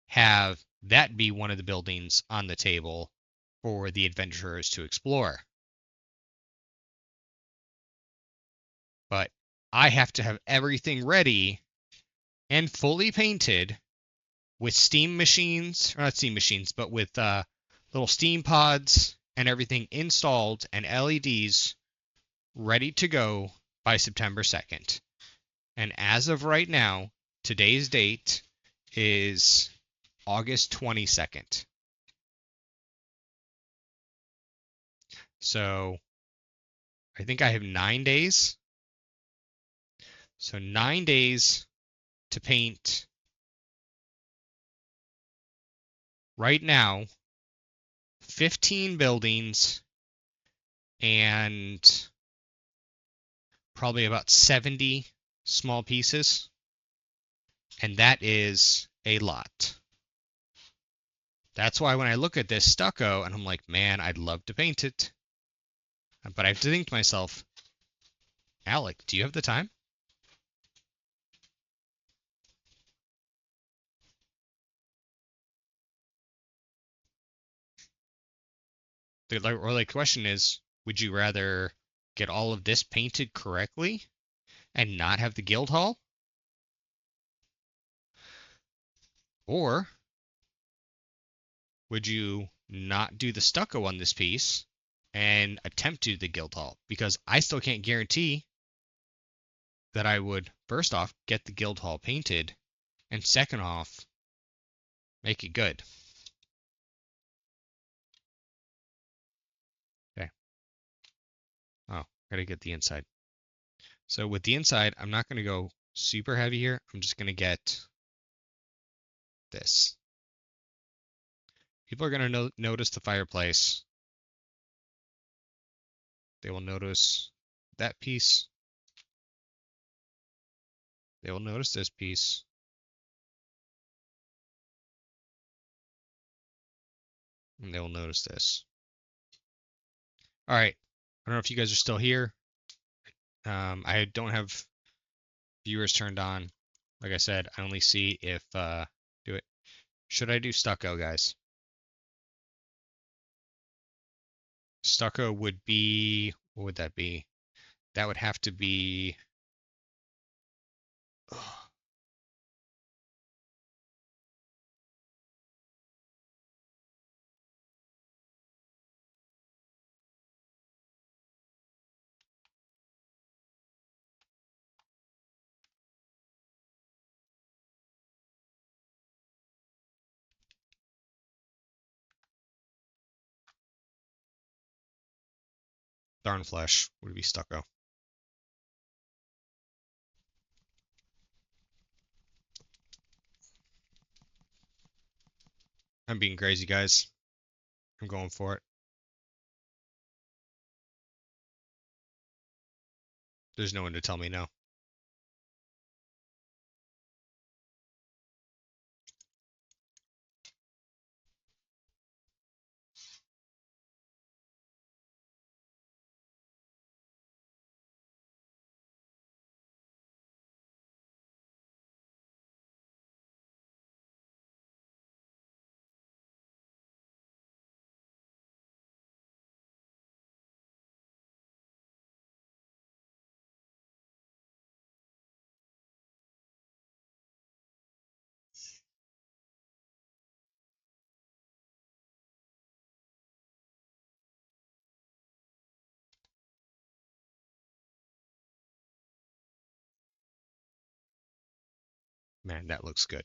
have that be one of the buildings on the table for the adventurers to explore. But I have to have everything ready and fully painted with steam machines, or not steam machines, but with little steam pods and everything installed and LEDs ready to go by September 2nd. And as of right now, today's date is August 22nd. So I think I have 9 days. So 9 days to paint right now 15 buildings and probably about 70 small pieces. And that is a lot. That's why when I look at this stucco and I'm like, man, I'd love to paint it. But I have to think to myself, Alec, do you have the time? The question is, would you rather get all of this painted correctly and not have the guild hall? Or would you not do the stucco on this piece and attempt to do the guild hall? Because I still can't guarantee that I would, first off, get the guild hall painted, and second off, make it good. Okay. Oh, gotta get the inside. So with the inside, I'm not gonna go super heavy here. I'm just gonna get this. People are gonna notice the fireplace. They will notice that piece. They will notice this piece. And they will notice this. All right. I don't know if you guys are still here. I don't have viewers turned on. Like I said, I only see if do it. Should I do stucco, guys? Stucco would be, what would that be? That would have to be, darn flesh would be stucco. I'm being crazy, guys. I'm going for it. There's no one to tell me no. Man, that looks good.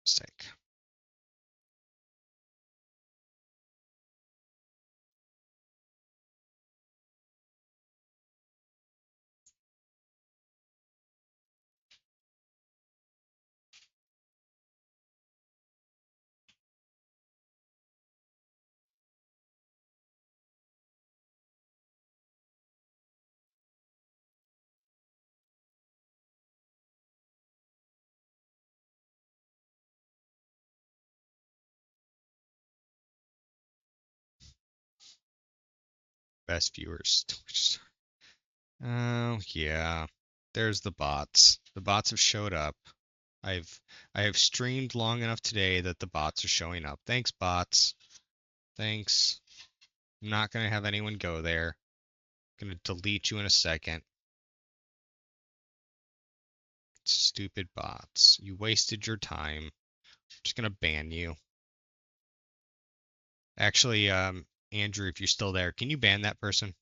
Mistake. best viewers. Oh, yeah. There's the bots. The bots have showed up. I've I have streamed long enough today that the bots are showing up. Thanks, bots. Thanks. I'm not gonna have anyone go there. I'm gonna delete you in a second. Stupid bots. You wasted your time. I'm just gonna ban you. Actually, Andrew, if you're still there, can you ban that person?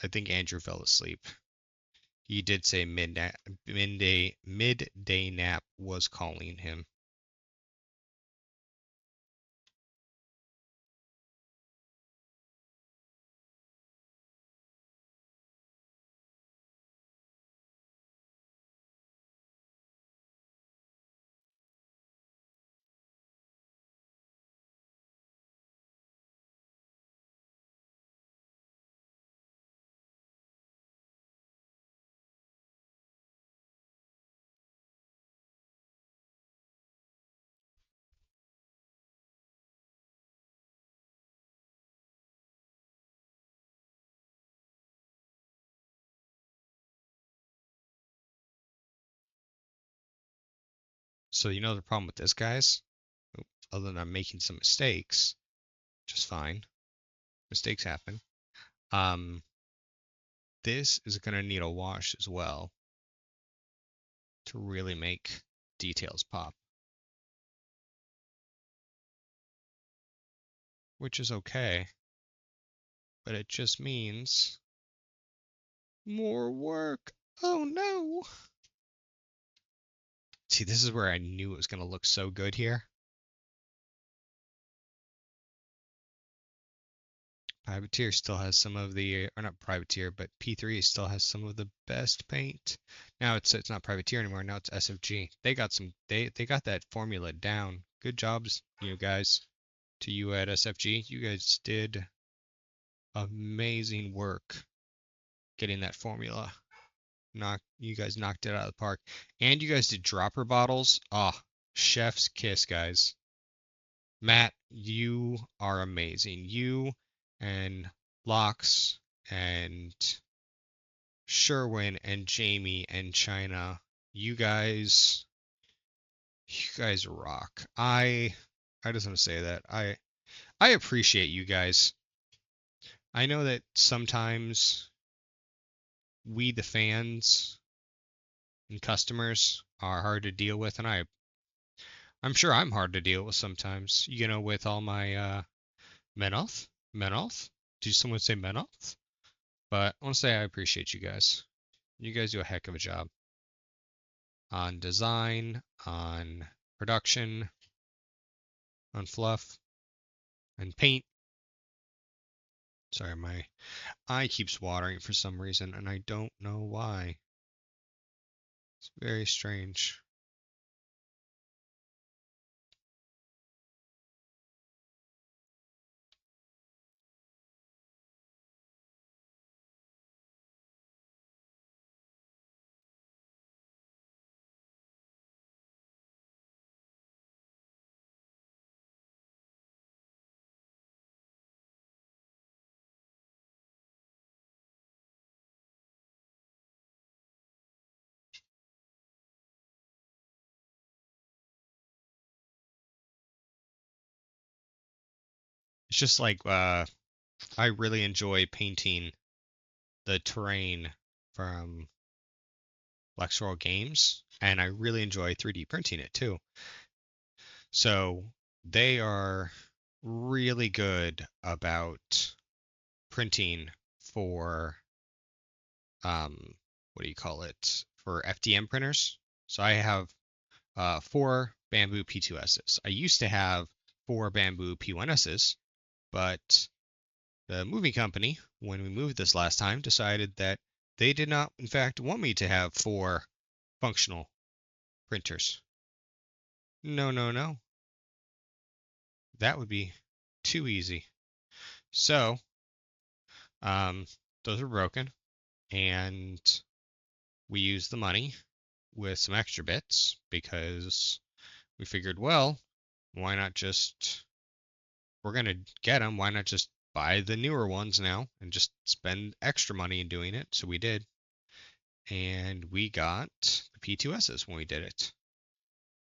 I think Andrew fell asleep. He did say midday nap was calling him. So you know the problem with this, guys? Other than I'm making some mistakes, just fine. Mistakes happen. This is gonna need a wash as well to really make details pop. Which is okay, but it just means more work. Oh no! See, this is where I knew it was gonna look so good here. Privateer still has some of the, or not Privateer, but P3 still has some of the best paint. Now it's not Privateer anymore. Now it's SFG. They got that formula down. Good jobs, you guys. To you at SFG, you guys did amazing work getting that formula. You guys knocked it out of the park, and you guys did dropper bottles. Ah, chef's kiss, guys. Matt, you are amazing. You and Locks and Sherwin and Jamie and China, you guys rock. I just want to say that I appreciate you guys. I know that sometimes we the fans and customers are hard to deal with, and I'm sure I'm hard to deal with sometimes, with all my Menoth? Menoth? Did someone say Menoth? But I want to say I appreciate you guys. You guys do a heck of a job on design, on production, on fluff, and paint. Sorry, my eye keeps watering for some reason, and I don't know why. It's very strange. It's just like I really enjoy painting the terrain from Black Sorrel Games, and I really enjoy 3D printing it too. So they are really good about printing for what do you call it? For FDM printers. So I have 4 Bamboo P2Ss. I used to have 4 Bamboo P1Ss, but the movie company, when we moved this last time, decided that they did not, in fact, want me to have 4 functional printers. No, no, no. That would be too easy. So, those were broken, and we used the money with some extra bits because we figured, well, why not just we're going to get them. Why not just buy the newer ones now and just spend extra money in doing it? So we did. And we got the P2Ss when we did it,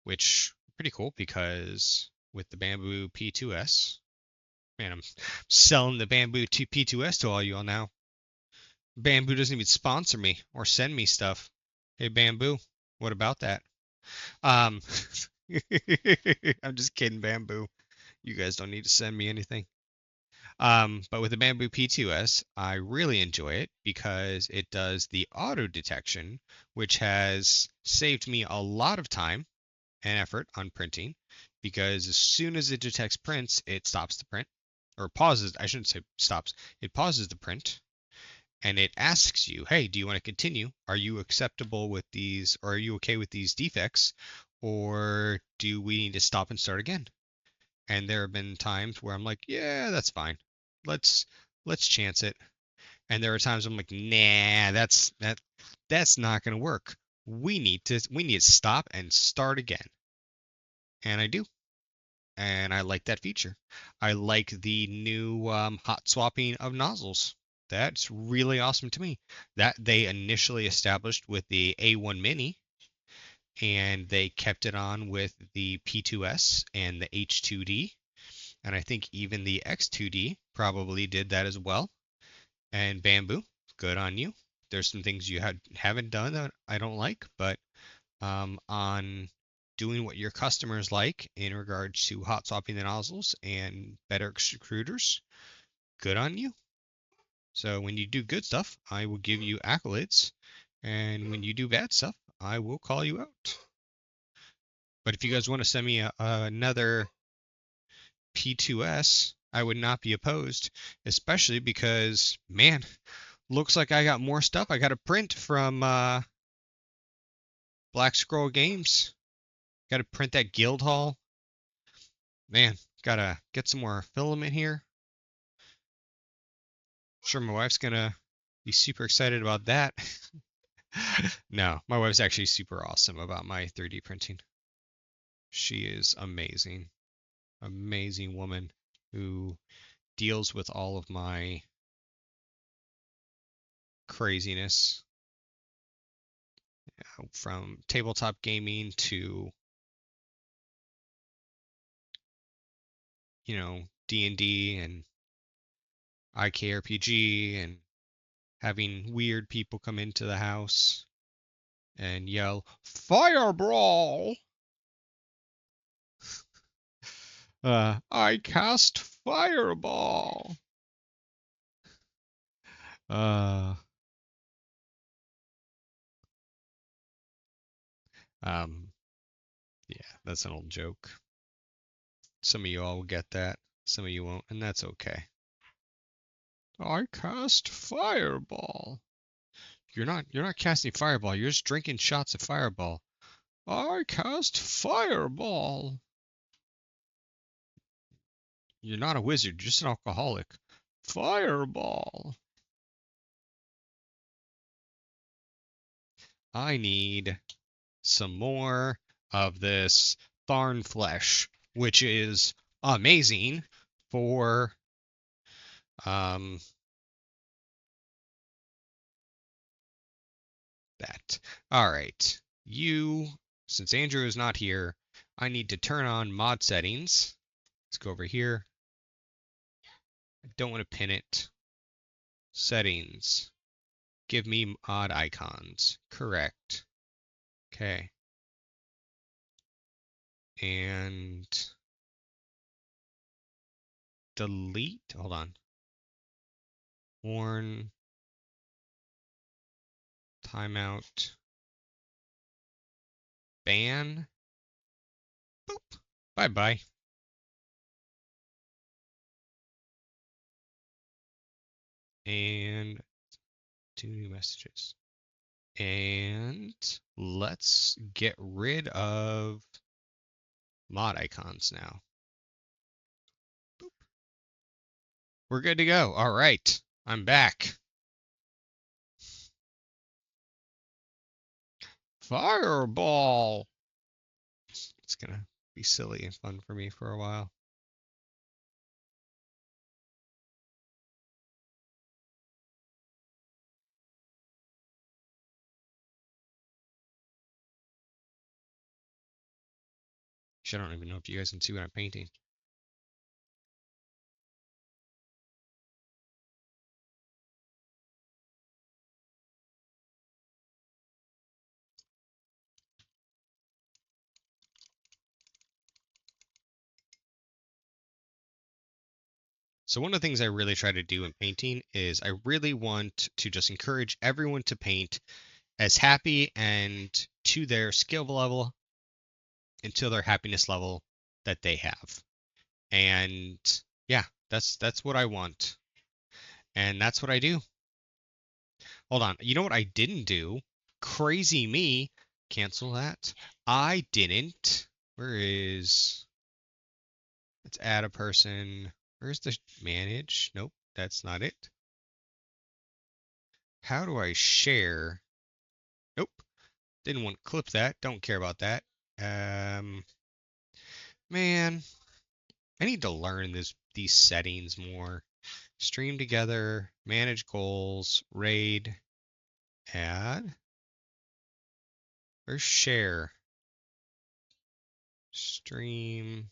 which pretty cool because with the Bamboo P2S, man, I'm selling the Bamboo P2S to all you all now. Bamboo doesn't even sponsor me or send me stuff. Hey, Bamboo, what about that? Um, I'm just kidding, Bamboo. You guys don't need to send me anything. But with the Bamboo P2S, I really enjoy it because it does the auto detection, which has saved me a lot of time and effort on printing because as soon as it detects prints, it stops the print or pauses. I shouldn't say stops. It pauses the print and it asks you, hey, do you want to continue? Are you acceptable with these or are you okay with these defects? Or do we need to stop and start again? And there have been times where I'm like, yeah, that's fine. Let's chance it. And there are times I'm like, nah, that's not gonna work. We need to stop and start again. And I do. And I like that feature. I like the new hot swapping of nozzles. That's really awesome to me. That they initially established with the A1 Mini, and they kept it on with the P2S and the H2D. And I think even the X2D probably did that as well. And Bamboo, good on you. There's some things you haven't done that I don't like, but on doing what your customers like in regards to hot swapping the nozzles and better extruders, good on you. So when you do good stuff, I will give you accolades, and when you do bad stuff, I will call you out. But if you guys want to send me another P2S, I would not be opposed, especially because, man, looks like I got more stuff I got to print from Black Scroll Games. Got to print that guild hall. Man, gotta get some more filament here. Sure, my wife's gonna be super excited about that. No, my wife's actually super awesome about my 3D printing. She is amazing. Amazing woman who deals with all of my craziness from tabletop gaming to, D&D and IKRPG and having weird people come into the house and yell, Fireball! I cast Fireball! Uh, um, yeah, that's an old joke. Some of you all will get that, some of you won't, and that's okay. I cast Fireball. You're not casting Fireball, you're just drinking shots of Fireball. I cast Fireball. You're not a wizard, you're just an alcoholic. Fireball. I need some more of this Tharn flesh, which is amazing for that. All right. Since Andrew is not here, I need to turn on mod settings. Let's go over here. I don't want to pin it. Settings. Give me mod icons. Correct. Okay. And delete. Hold on. Warn. Timeout. Ban. Boop. Bye-bye. And 2 new messages. And let's get rid of mod icons now. Boop. We're good to go. All right. I'm back. Fireball. It's going to be silly and fun for me for a while. I don't even know if you guys can see what I'm painting. So one of the things I really try to do in painting is I really want to just encourage everyone to paint as happy and to their skill level and to their happiness level that they have. And yeah, that's what I want. And that's what I do. Hold on. You know what I didn't do? Crazy me. Cancel that. I didn't. Where is... Let's add a person. Where's the manage? Nope, that's not it. How do I share? Nope. Didn't want to clip that. Don't care about that. Man, I need to learn these settings more. Stream together, manage goals, raid, add, or share. Stream.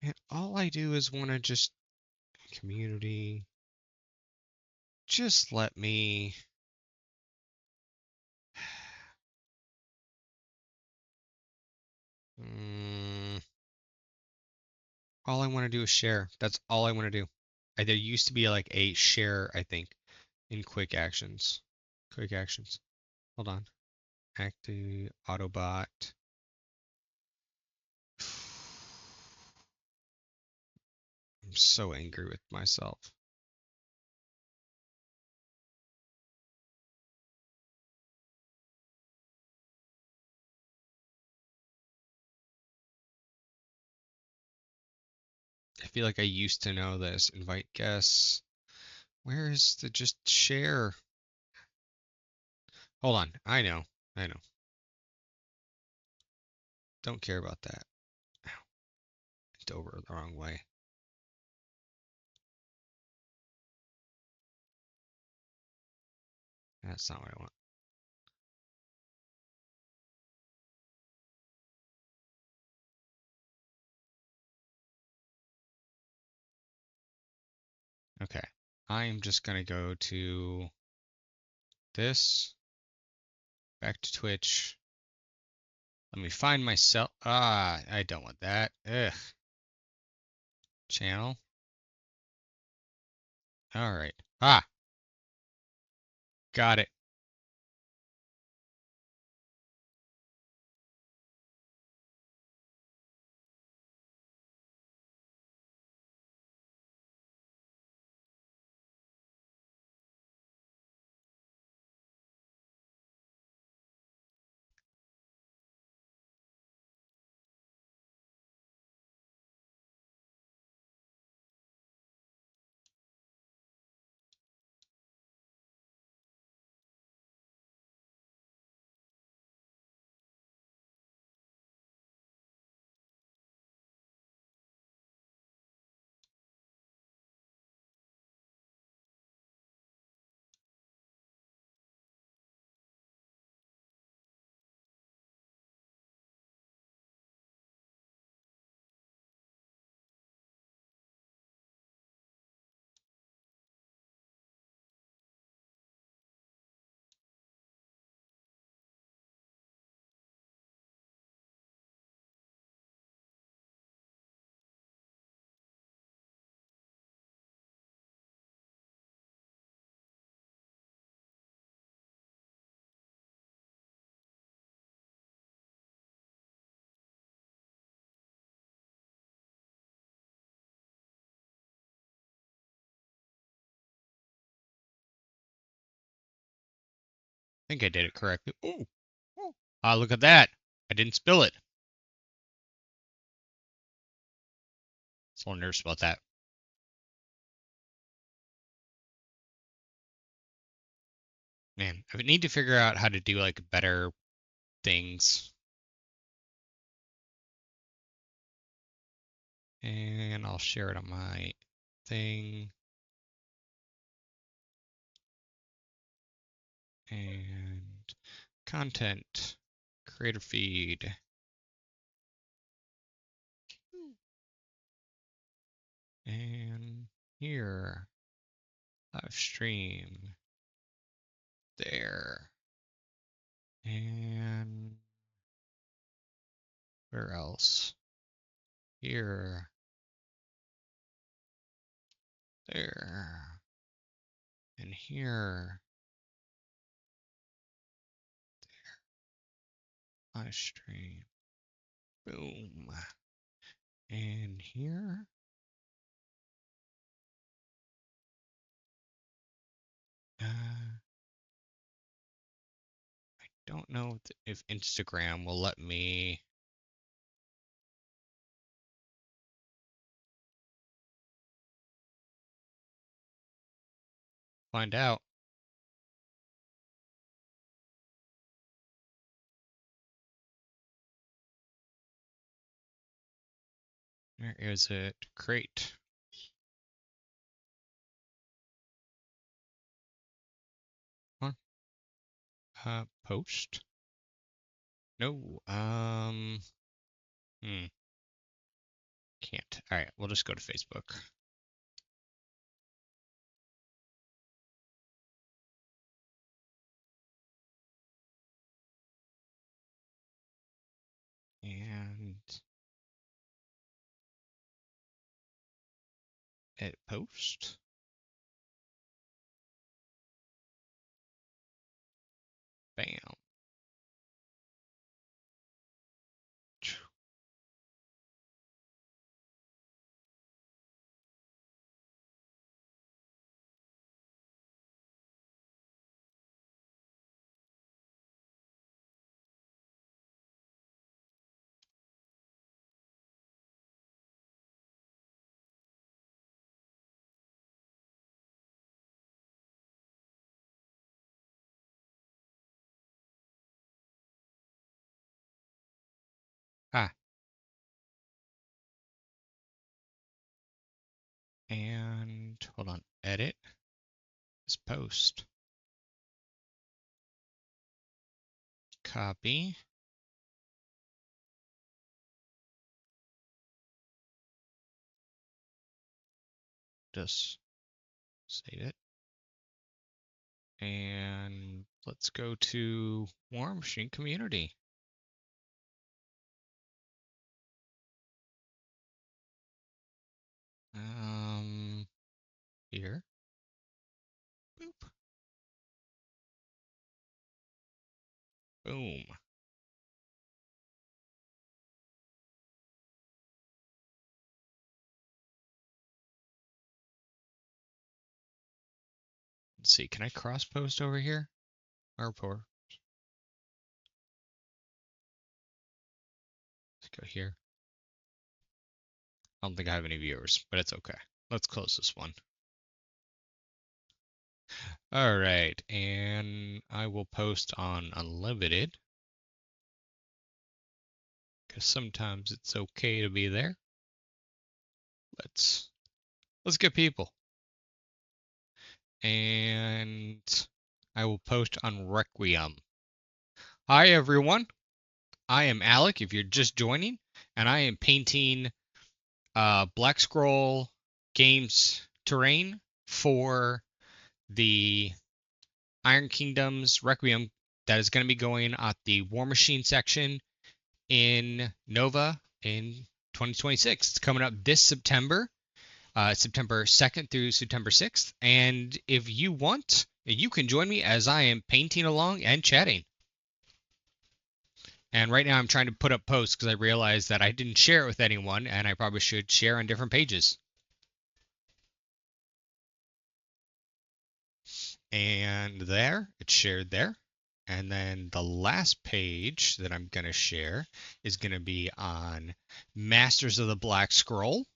And all I do is want to just community. Just let me. All I want to do is share. That's all I want to do. There used to be like a share, I think, in quick actions. Quick actions. Hold on. Active Autobot. I'm so angry with myself. I feel like I used to know this. Invite guests. Where is the just share? Hold on. I know. I know. Don't care about that. Ow. It's over the wrong way. That's not what I want. Okay. I am just going to go to this. Back to Twitch. Let me find myself. Ah, I don't want that. Ugh. Channel. All right. Ah, got it. I think I did it correctly. Ooh. Ooh. Ah, look at that. I didn't spill it. So nervous about that. Man, I would need to figure out how to do like better things. And I'll share it on my thing. And content, creator feed. And here. Live stream. There. And where else? Here. There. And here. There. Live stream. Boom. And here. I don't know if Instagram will let me. Find out. Where is it? Create. Post? No. Can't. All right, we'll just go to Facebook. And edit post. Bam. Ah. And hold on. Edit this post. Copy. Just save it. And let's go to Warmachine community. Here. Boop. Boom. Let's see, can I cross post over here? Or poor. Let's go here. I don't think I have any viewers, but it's okay. Let's close this one. All right, and I will post on unlimited because sometimes it's okay to be there. Let's get people. And I will post on Requiem. Hi everyone. I am Alec if you're just joining, and I am painting Black Scroll Games terrain for the Iron Kingdoms Requiem that is going to be going at the Warmachine section in Nova in 2026. It's coming up this September, September 2nd through September 6th. And if you want, you can join me as I am painting along and chatting. And right now I'm trying to put up posts because I realized that I didn't share it with anyone, and I probably should share on different pages. And there, it's shared there. And then the last page that I'm going to share is going to be on Masters of the Black Scroll.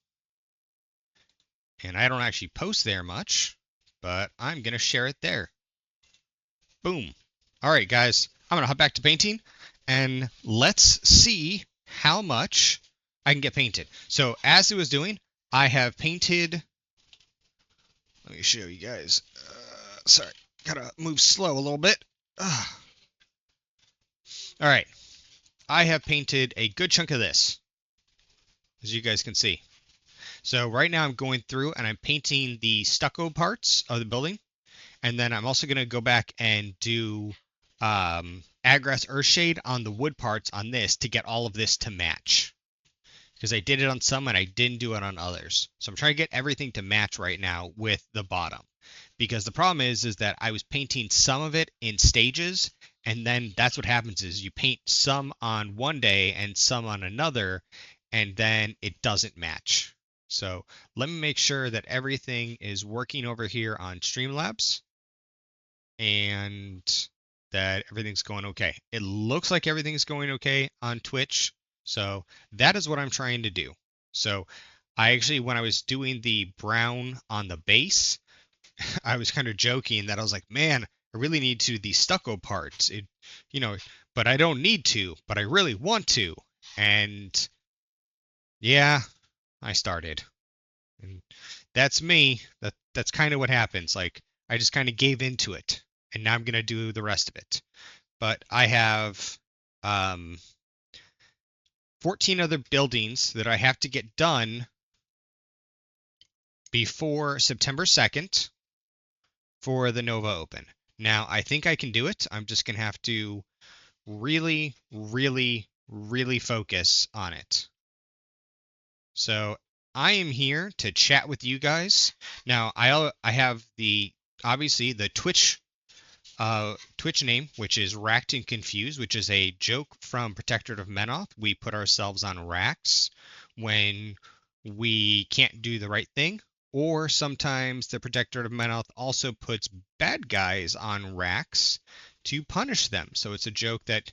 And I don't actually post there much, but I'm going to share it there. Boom. All right, guys, I'm going to hop back to painting, and let's see how much I can get painted. So as it was doing, I have painted. Let me show you guys. Sorry, gotta move slow a little bit. All right, I have painted a good chunk of this, as you guys can see. So right now I'm going through and I'm painting the stucco parts of the building. And then I'm also going to go back and do Aggrass Earthshade on the wood parts on this to get all of this to match. Because I did it on some and I didn't do it on others. So I'm trying to get everything to match right now with the bottom. Because the problem is that I was painting some of it in stages, and then that's what happens is you paint some on one day and some on another, and then it doesn't match. So let me make sure that everything is working over here on Streamlabs and that everything's going okay. It looks like everything's going okay on Twitch. So that is what I'm trying to do. So I actually, when I was doing the brown on the base, I was kind of joking that I was like, man, I really need to do these stucco parts. You know, but I don't need to, but I really want to. And yeah, I started. And that's me. That's kind of what happens. Like I just kind of gave into it, and now I'm gonna do the rest of it. But I have 14 other buildings that I have to get done before September 2nd for the Nova Open. Now, I think I can do it. I'm just going to have to really, really, really focus on it. So I am here to chat with you guys. Now, I have obviously the Twitch name, which is Racked and Confused, which is a joke from Protectorate of Menoth. We put ourselves on racks when we can't do the right thing, or sometimes the Protectorate of Menoth also puts bad guys on racks to punish them. So it's a joke that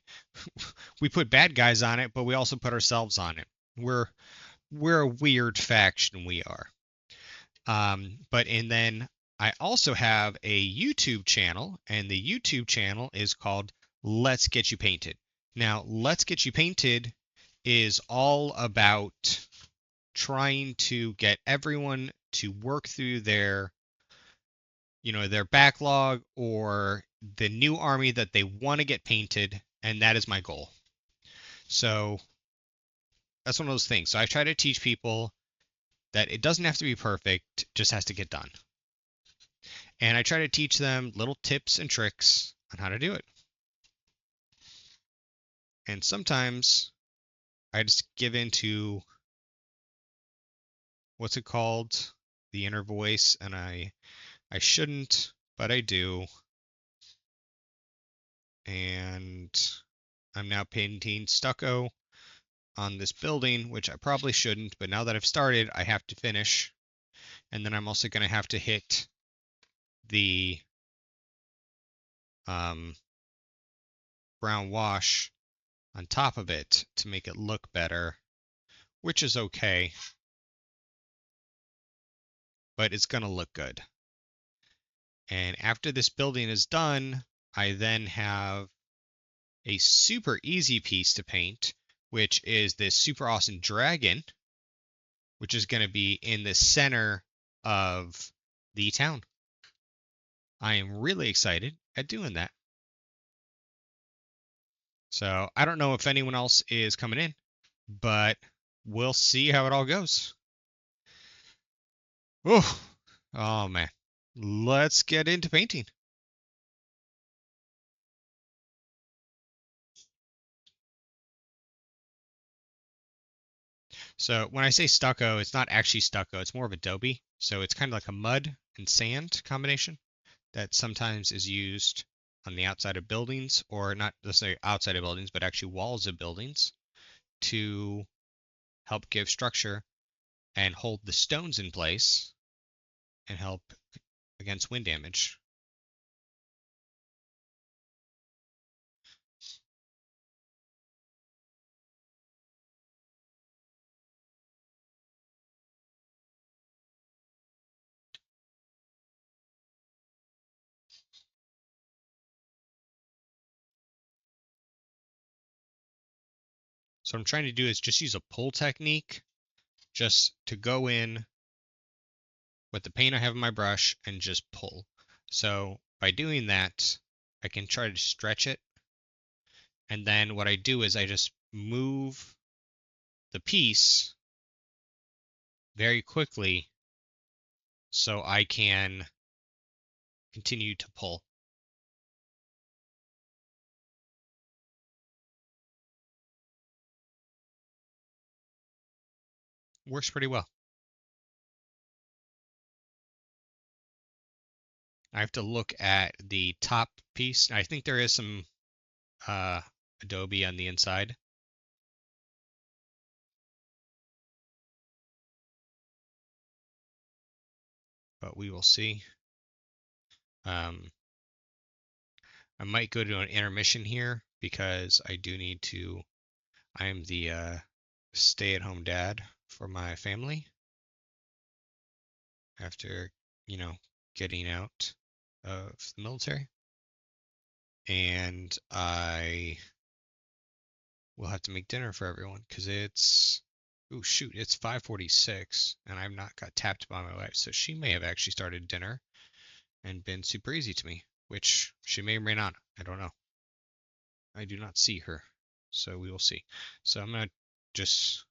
we put bad guys on it, but we also put ourselves on it. We're a weird faction, we are. And then I also have a YouTube channel, and the YouTube channel is called Let's Get You Painted. Now, Let's Get You Painted is all about trying to get everyone to work through their backlog or the new army that they want to get painted, and that is my goal. So that's one of those things. So I try to teach people that it doesn't have to be perfect, it just has to get done. And I try to teach them little tips and tricks on how to do it. And sometimes I just give into what's it called? The inner voice, and I shouldn't, but I do. And I'm now painting stucco on this building, which I probably shouldn't, but now that I've started, I have to finish. And then I'm also going to have to hit the brown wash on top of it to make it look better, which is okay, but it's going to look good. And after this building is done, I then have a super easy piece to paint, which is this super awesome dragon, which is going to be in the center of the town. I am really excited at doing that. So I don't know if anyone else is coming in, but we'll see how it all goes. Oh man. Let's get into painting. So when I say stucco, it's not actually stucco, it's more of adobe. So it's kind of like a mud and sand combination that sometimes is used on the outside of buildings, or not necessarily outside of buildings, but actually walls of buildings to help give structure and hold the stones in place and help against wind damage. So what I'm trying to do is just use a pull technique just to go in with the paint I have in my brush and just pull. So by doing that, I can try to stretch it. And then what I do is I just move the piece very quickly so I can continue to pull. Works pretty well. I have to look at the top piece. I think there is some Adobe on the inside. But we will see. I might go to an intermission here because I do need to. I'm the stay-at-home dad for my family after, getting out of the military. And I will have to make dinner for everyone because oh shoot, it's 5:46 and I've not got tapped by my wife. So she may have actually started dinner and been super easy to me, which she may or may not. I don't know. I do not see her. So we will see. So I'm going to just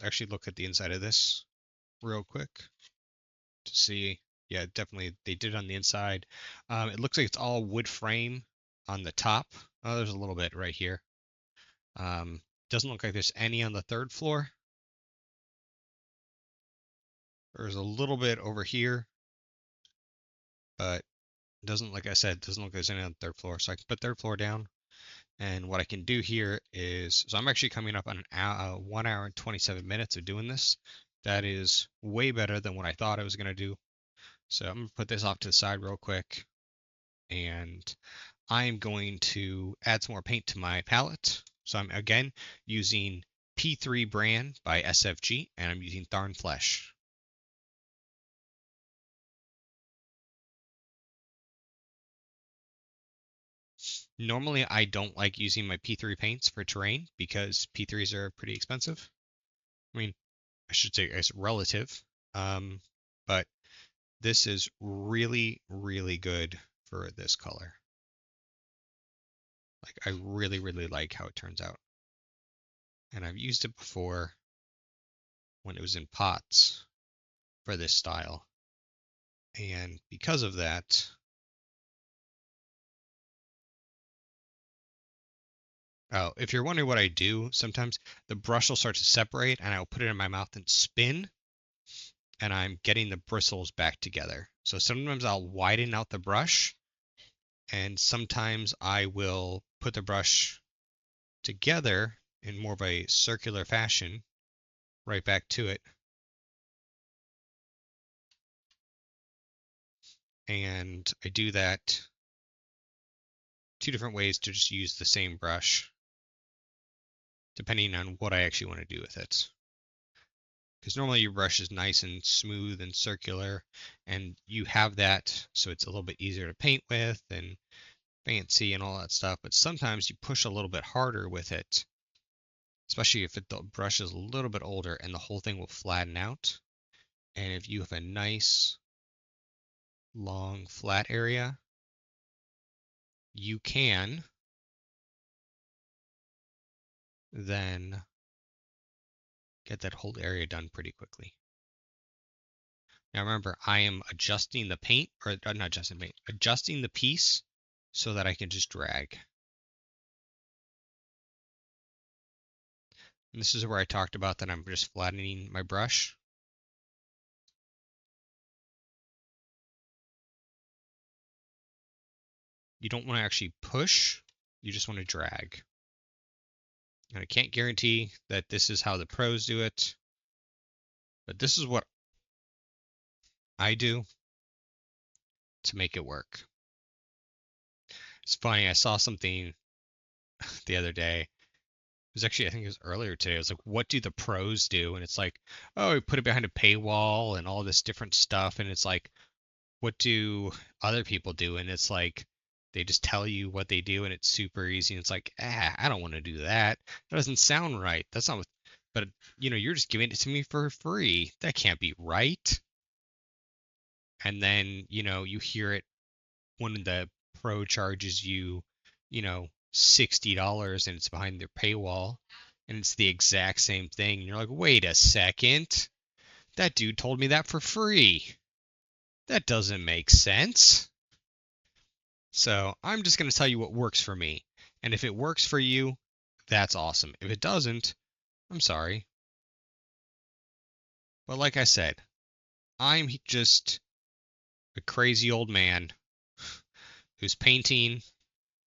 actually look at the inside of this real quick to see. Yeah, definitely they did it on the inside. It looks like it's all wood frame on the top. Oh, there's a little bit right here. Doesn't look like there's any on the third floor. There's a little bit over here, but doesn't, like I said, doesn't look like there's any on the third floor. So I can put third floor down. And what I can do here is, so I'm actually coming up on an hour, 1 hour and 27 minutes of doing this. That is way better than what I thought I was going to do. So I'm going to put this off to the side real quick. And I'm going to add some more paint to my palette. So I'm, again, using P3 brand by SFG, and I'm using Tharn Flesh. Normally, I don't like using my P3 paints for terrain because P3s are pretty expensive. I mean, I should say it's relative. But this is really, really good for this color. Like, I really, really like how it turns out. And I've used it before when it was in pots for this style. And because of that, oh, if you're wondering what I do, sometimes the brush will start to separate and I'll put it in my mouth and spin, and I'm getting the bristles back together. So sometimes I'll widen out the brush, and sometimes I will put the brush together in more of a circular fashion, right back to it. And I do that two different ways to just use the same brush, depending on what I actually want to do with it. Because normally your brush is nice and smooth and circular, and you have that so it's a little bit easier to paint with and fancy and all that stuff. But sometimes you push a little bit harder with it, especially if the brush is a little bit older, and the whole thing will flatten out. And if you have a nice long flat area, you can then get that whole area done pretty quickly. Now remember, I am adjusting the paint, or not adjusting the paint, adjusting the piece so that I can just drag. And this is where I talked about that I'm just flattening my brush. You don't want to actually push, you just want to drag. And I can't guarantee that this is how the pros do it, but this is what I do to make it work. It's funny, I saw something the other day. It was actually, I think it was earlier today. It was like, what do the pros do? And it's like, oh, we put it behind a paywall and all this different stuff. And it's like, what do other people do? And it's like, they just tell you what they do and it's super easy. And it's like, I don't want to do that. That doesn't sound right. That's not what, but you're just giving it to me for free. That can't be right. And then, you hear it when the pro charges you, $60 and it's behind their paywall and it's the exact same thing. And you're like, wait a second. That dude told me that for free. That doesn't make sense. So I'm just going to tell you what works for me. And if it works for you, that's awesome. If it doesn't, I'm sorry. But like I said, I'm just a crazy old man who's painting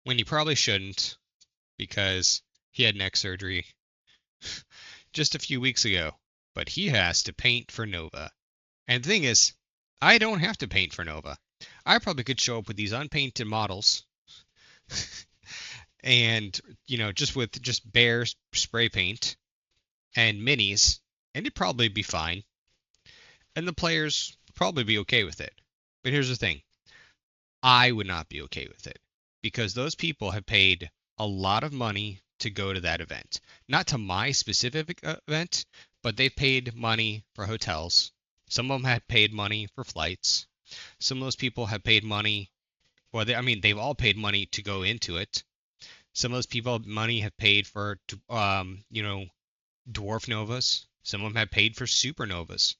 when he probably shouldn't because he had neck surgery just a few weeks ago. But he has to paint for Nova. And the thing is, I don't have to paint for Nova. I probably could show up with these unpainted models and, just with just bare spray paint and minis, and it'd probably be fine. And the players would probably be okay with it. But here's the thing. I would not be okay with it because those people have paid a lot of money to go to that event. Not to my specific event, but they've paid money for hotels. Some of them had paid money for flights. Some of those people have paid money. Well, they've all paid money to go into it. Some of those people money have paid for, dwarf novas. Some of them have paid for supernovas.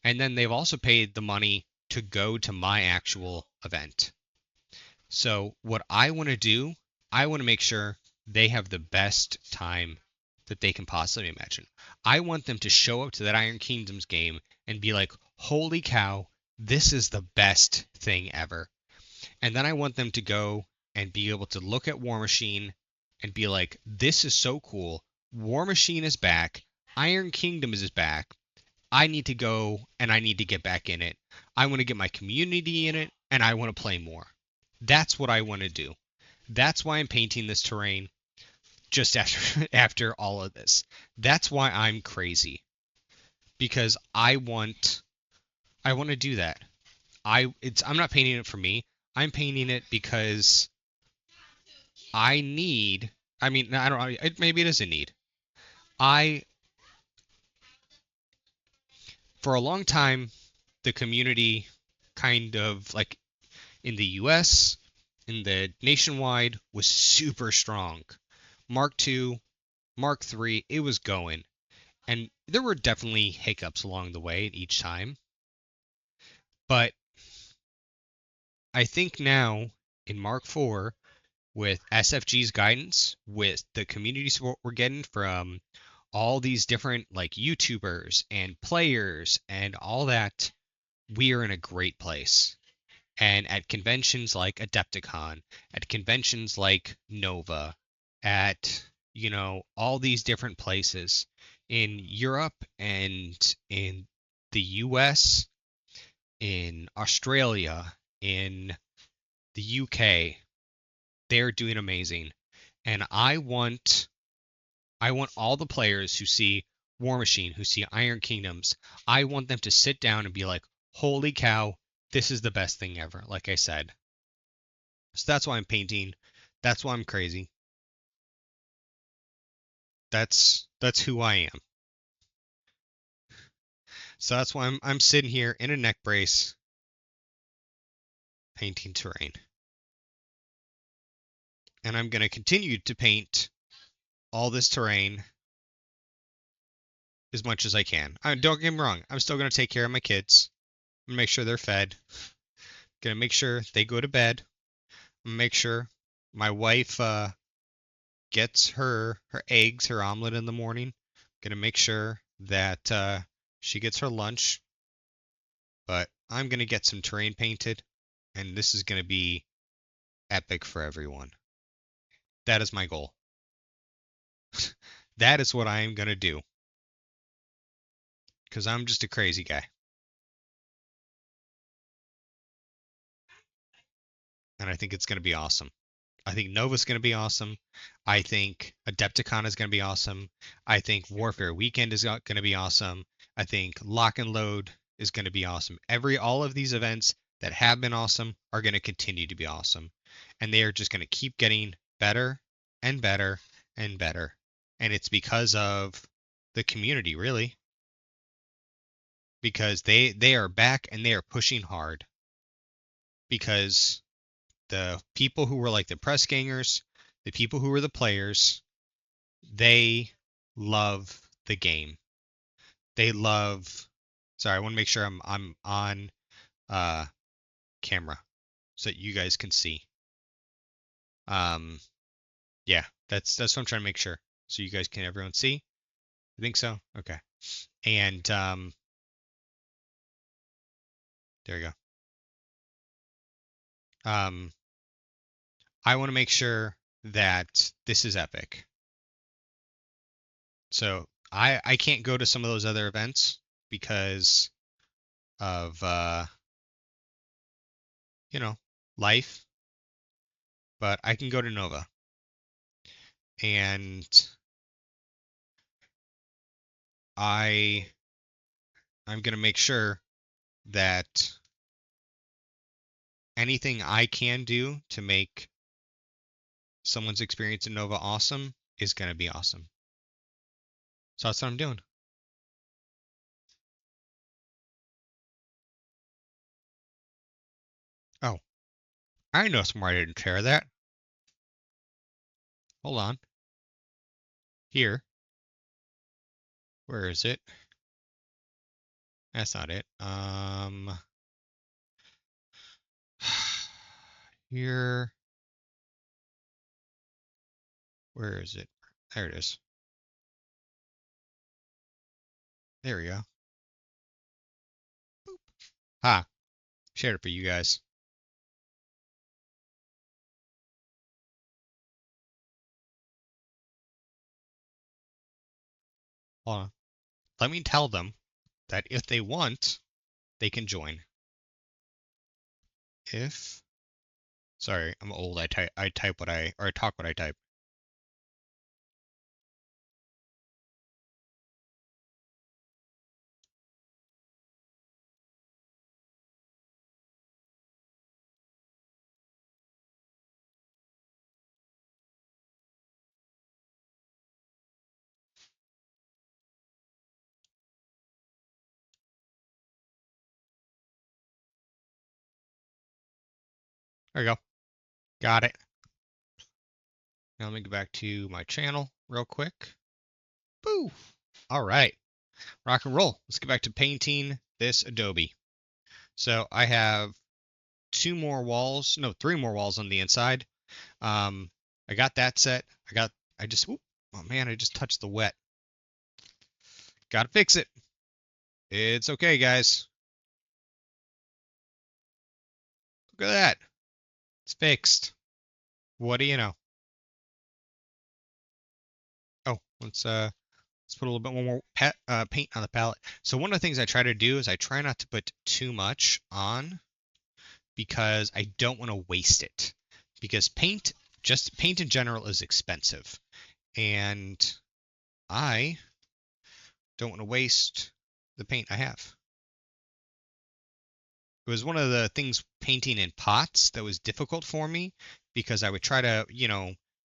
And then they've also paid the money to go to my actual event. So what I want to do, I want to make sure they have the best time that they can possibly imagine. I want them to show up to that Iron Kingdoms game and be like, holy cow, this is the best thing ever. And then I want them to go and be able to look at Warmachine and be like, this is so cool. Warmachine is back. Iron Kingdom is back. I need to go and I need to get back in it. I want to get my community in it and I want to play more. That's what I want to do. That's why I'm painting this terrain just after all of this. That's why I'm crazy. Because I want to do that. I'm not painting it for me. I'm painting it because I don't know, maybe it is a need. For a long time, the community kind of like in the US, in the nationwide, was super strong. Mark II, Mark III, it was going. And there were definitely hiccups along the way each time. But I think now in Mark IV, with SFG's guidance, with the community support we're getting from all these different like YouTubers and players and all that, we are in a great place. And at conventions like Adepticon, at conventions like Nova, at all these different places in Europe and in the US, in Australia, in the UK, they're doing amazing. And I want all the players who see Warmachine, who see Iron Kingdoms, I want them to sit down and be like, holy cow, this is the best thing ever, like I said. So that's why I'm painting. That's why I'm crazy. That's who I am. So that's why I'm sitting here in a neck brace painting terrain. And I'm going to continue to paint all this terrain as much as I can. Don't get me wrong, I'm still going to take care of my kids. I'm going to make sure they're fed. Going to make sure they go to bed. I'm going to make sure my wife gets her eggs, her omelet in the morning. Going to make sure that she gets her lunch. But I'm going to get some terrain painted, and this is going to be epic for everyone. That is my goal. That is what I am going to do. Because I'm just a crazy guy. And I think it's going to be awesome. I think Nova's going to be awesome. I think Adepticon is going to be awesome. I think Warfare Weekend is going to be awesome. I think Lock and Load is going to be awesome. All of these events that have been awesome are going to continue to be awesome. And they are just going to keep getting better and better and better. And it's because of the community, really. Because they are back and they are pushing hard. Because the people who were like the press gangers, the people who were the players, they love the game. They love Sorry, I want to make sure I'm on camera so that you guys can see. Yeah, that's what I'm trying to make sure. So you guys can everyone see? I think so. Okay. And there you go. I want to make sure that this is epic. So I can't go to some of those other events because of you know, life, but I can go to Nova. And I'm gonna make sure that anything I can do to make someone's experience in Nova awesome is gonna be awesome. So that's what I'm doing. Oh, I know somewhere I didn't share that. Hold on. Here. Where is it? That's not it. Here. Where is it? There it is. There we go. Ah, shared it for you guys. Hold on. Let me tell them that if they want, they can join. If, sorry, I'm old. I type what or I talk what I type. There we go. Got it. Now let me go back to my channel real quick. Boo! All right. Rock and roll. Let's get back to painting this Adobe. So I have 3 more walls on the inside. I got that set. Oh man, I just touched the wet. Gotta fix it. It's okay, guys. Look at that. It's fixed. What do you know? Oh, let's put a little bit more paint on the palette. So one of the things I try to do is I try not to put too much on because I don't want to waste it. Because paint in general is expensive. And I don't want to waste the paint I have. It was one of the things painting in pots that was difficult for me because I would try to,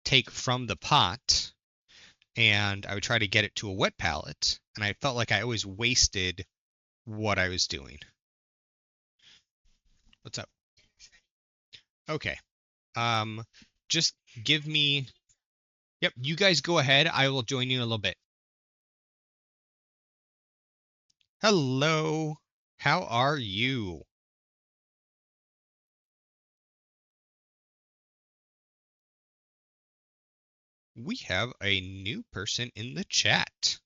take from the pot and I would try to get it to a wet palette, and I felt like I always wasted what I was doing. What's up? Okay. Just give me. Yep, you guys go ahead. I will join you in a little bit. Hello. How are you? We have a new person in the chat.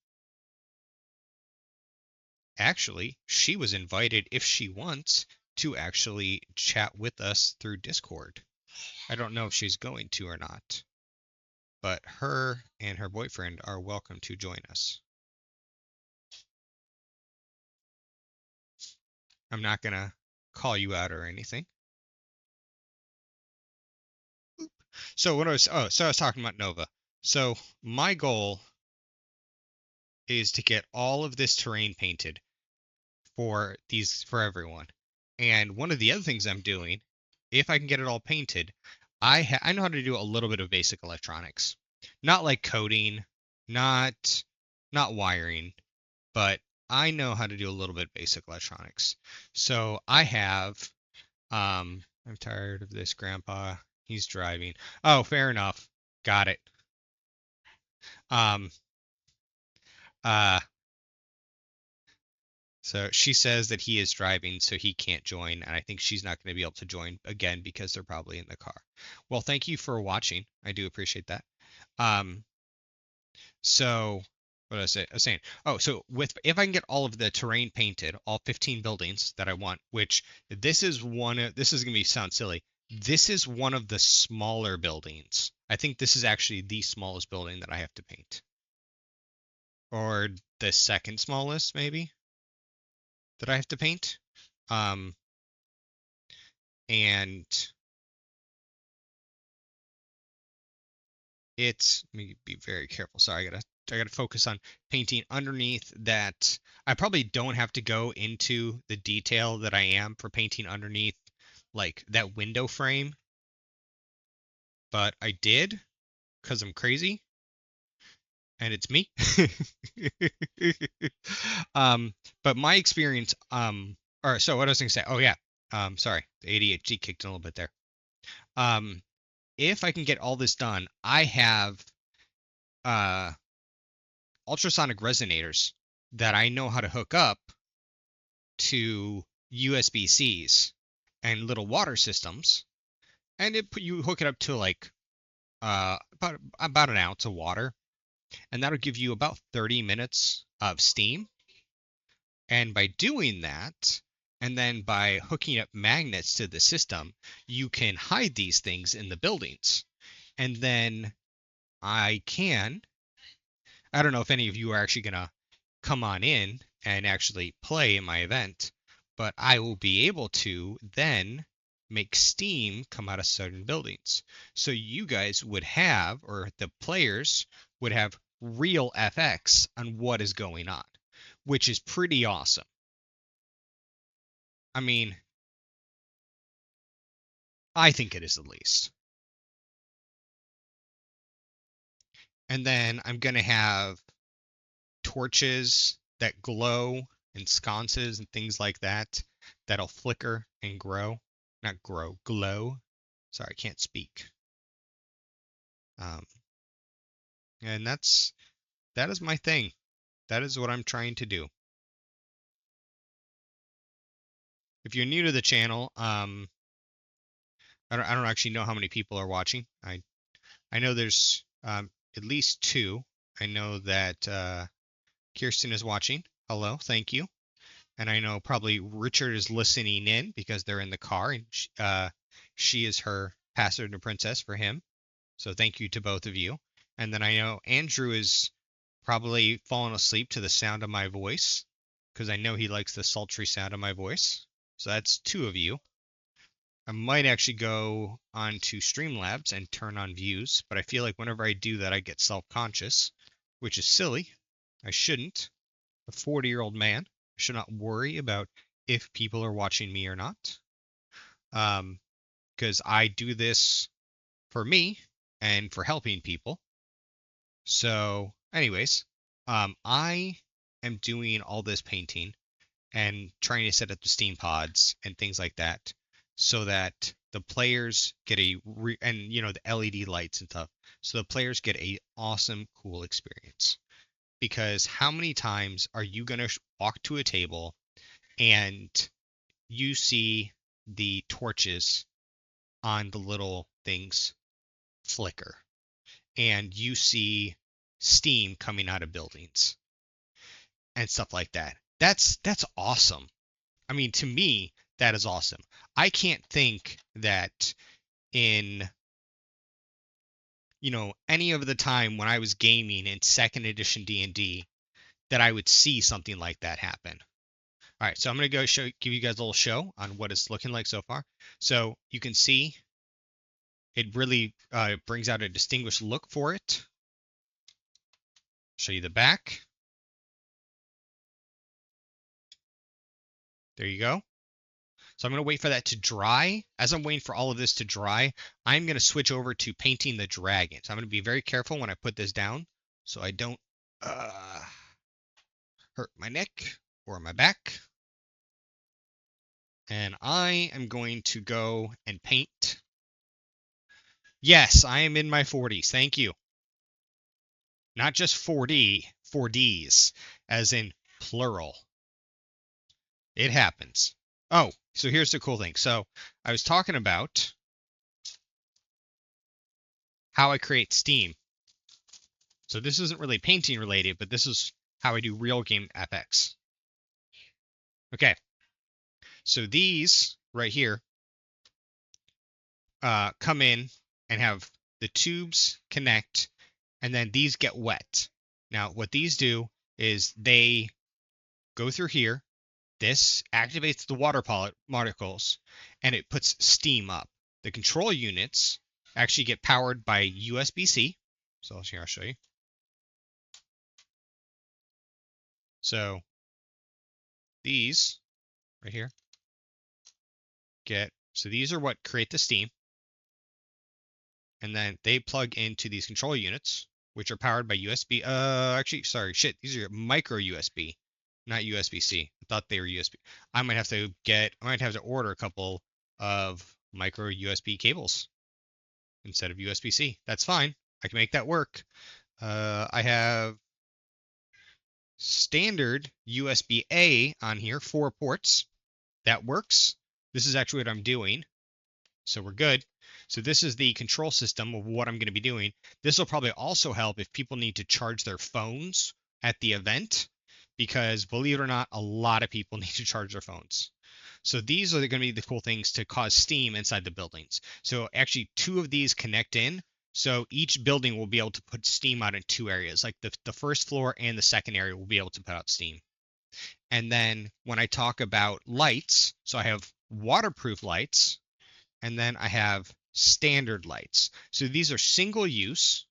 Actually, she was invited if she wants to actually chat with us through Discord. I don't know if she's going to or not, but her and her boyfriend are welcome to join us. I'm not gonna call you out or anything. So I was talking about Nova. So my goal is to get all of this terrain painted for everyone. And one of the other things I'm doing, if I can get it all painted, I know how to do a little bit of basic electronics. Not like coding, not wiring, but I know how to do a little bit of basic electronics. So I have I'm tired of this, Grandpa. He's driving. Oh, fair enough. Got it. Um uh So she says that he is driving, so he can't join, and I think she's not going to be able to join again because they're probably in the car. Well, thank you for watching. I do appreciate that. Um, so what was I saying? Oh, so with if I can get all of the terrain painted, all 15 buildings that I want, which this is this is going to be sound silly. This is one of the smaller buildings. I think this is actually the smallest building that I have to paint. Or the second smallest, maybe, that I have to paint. Um, and it's let me be very careful. Sorry, I gotta focus on painting underneath that. I probably don't have to go into the detail that I am for painting underneath like that window frame, but I did because I'm crazy and it's me. But my experience, or so what I was gonna say. Oh yeah, sorry, the ADHD kicked in a little bit there. Um, if I can get all this done, I have uh ultrasonic resonators that I know how to hook up to USB-Cs and little water systems, and you hook it up to like about an ounce of water, and that'll give you about 30 minutes of steam. And by doing that, and then by hooking up magnets to the system, you can hide these things in the buildings. And then I don't know if any of you are actually gonna come on in and actually play in my event, but I will be able to then make steam come out of certain buildings. So you guys would have, or the players would have real FX on what is going on, which is pretty awesome. I mean, I think it is at least. And then I'm going to have torches that glow and sconces and things like that that'll flicker and grow. Not grow, glow. Sorry, I can't speak. Um, and that is my thing. That is what I'm trying to do. If you're new to the channel, I don't actually know how many people are watching. I know there's at least two. I know that Kirsten is watching. Hello, thank you. And I know probably Richard is listening in because they're in the car, and she is her pastor and princess for him. So thank you to both of you. And then I know Andrew is probably fallen asleep to the sound of my voice because I know he likes the sultry sound of my voice. So that's two of you. I might actually go on to Streamlabs and turn on views, but I feel like whenever I do that, I get self-conscious, which is silly. I shouldn't. A 40-year-old man should not worry about if people are watching me or not. Because I do this for me and for helping people. So, anyways, I am doing all this painting and trying to set up the steam pods and things like that so that the players get and you know the LED lights and stuff, so the players get a awesome cool experience. Because how many times are you going to walk to a table and you see the torches on the little things flicker and you see steam coming out of buildings and stuff like that? That's awesome. I mean, to me, that is awesome. I can't think that in any of the time when I was gaming in second edition D&D that I would see something like that happen. All right, so I'm going to go give you guys a little show on what it's looking like so far. So you can see it really brings out a distinguished look for it. Show you the back. There you go. So I'm going to wait for that to dry. As I'm waiting for all of this to dry, I'm going to switch over to painting the dragon. So I'm going to be very careful when I put this down so I don't hurt my neck or my back. And I am going to go and paint. Yes, I am in my 40s. Thank you. Not just 4D, 4Ds, as in plural. It happens. Oh, so here's the cool thing. So I was talking about how I create Steam. So this isn't really painting related, but this is how I do real game FX. Okay, so these right here come in and have the tubes connect, and then these get wet. Now, what these do is they go through here. This activates the water particles, and it puts steam up. The control units actually get powered by USB-C. So here, I'll show you. So these right here so these are what create the steam. And then they plug into these control units, which are powered by USB. Actually, sorry, shit. These are micro USB, not USB-C. I thought they were USB. I might have to order a couple of micro USB cables instead of USB-C. That's fine. I can make that work. I have standard USB-A on here, 4 ports. That works. This is actually what I'm doing. So we're good. So this is the control system of what I'm going to be doing. This will probably also help if people need to charge their phones at the event, because believe it or not, a lot of people need to charge their phones. So these are going to be the cool things to cause steam inside the buildings. So actually 2 of these connect in. So each building will be able to put steam out in 2 areas, like the first floor and the second area will be able to put out steam. And then when I talk about lights, so I have waterproof lights, and then I have standard lights. So these are single use.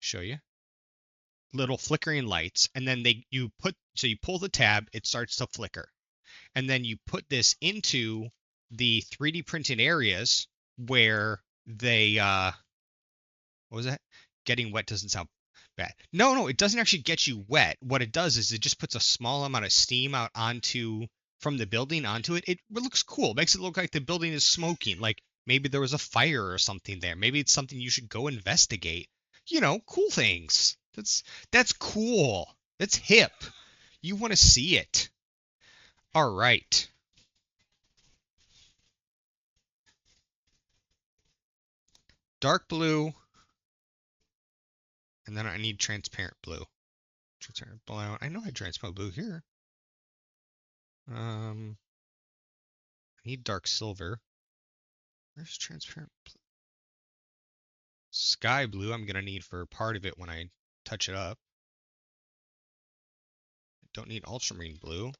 Show you. Little flickering lights, and then you pull the tab, it starts to flicker. And then you put this into the 3D printed areas where they what was that? Getting wet doesn't sound bad. No, it doesn't actually get you wet. What it does is it just puts a small amount of steam out from the building onto it. It looks cool. It makes it look like the building is smoking. Like maybe there was a fire or something there. Maybe it's something you should go investigate. Cool things. That's cool. That's hip. You want to see it. All right. Dark blue. And then I need transparent blue. Transparent blue. I know I had transparent blue here. I need dark silver. Where's transparent blue? Sky blue I'm going to need for part of it when I touch it up. I don't need ultramarine blue.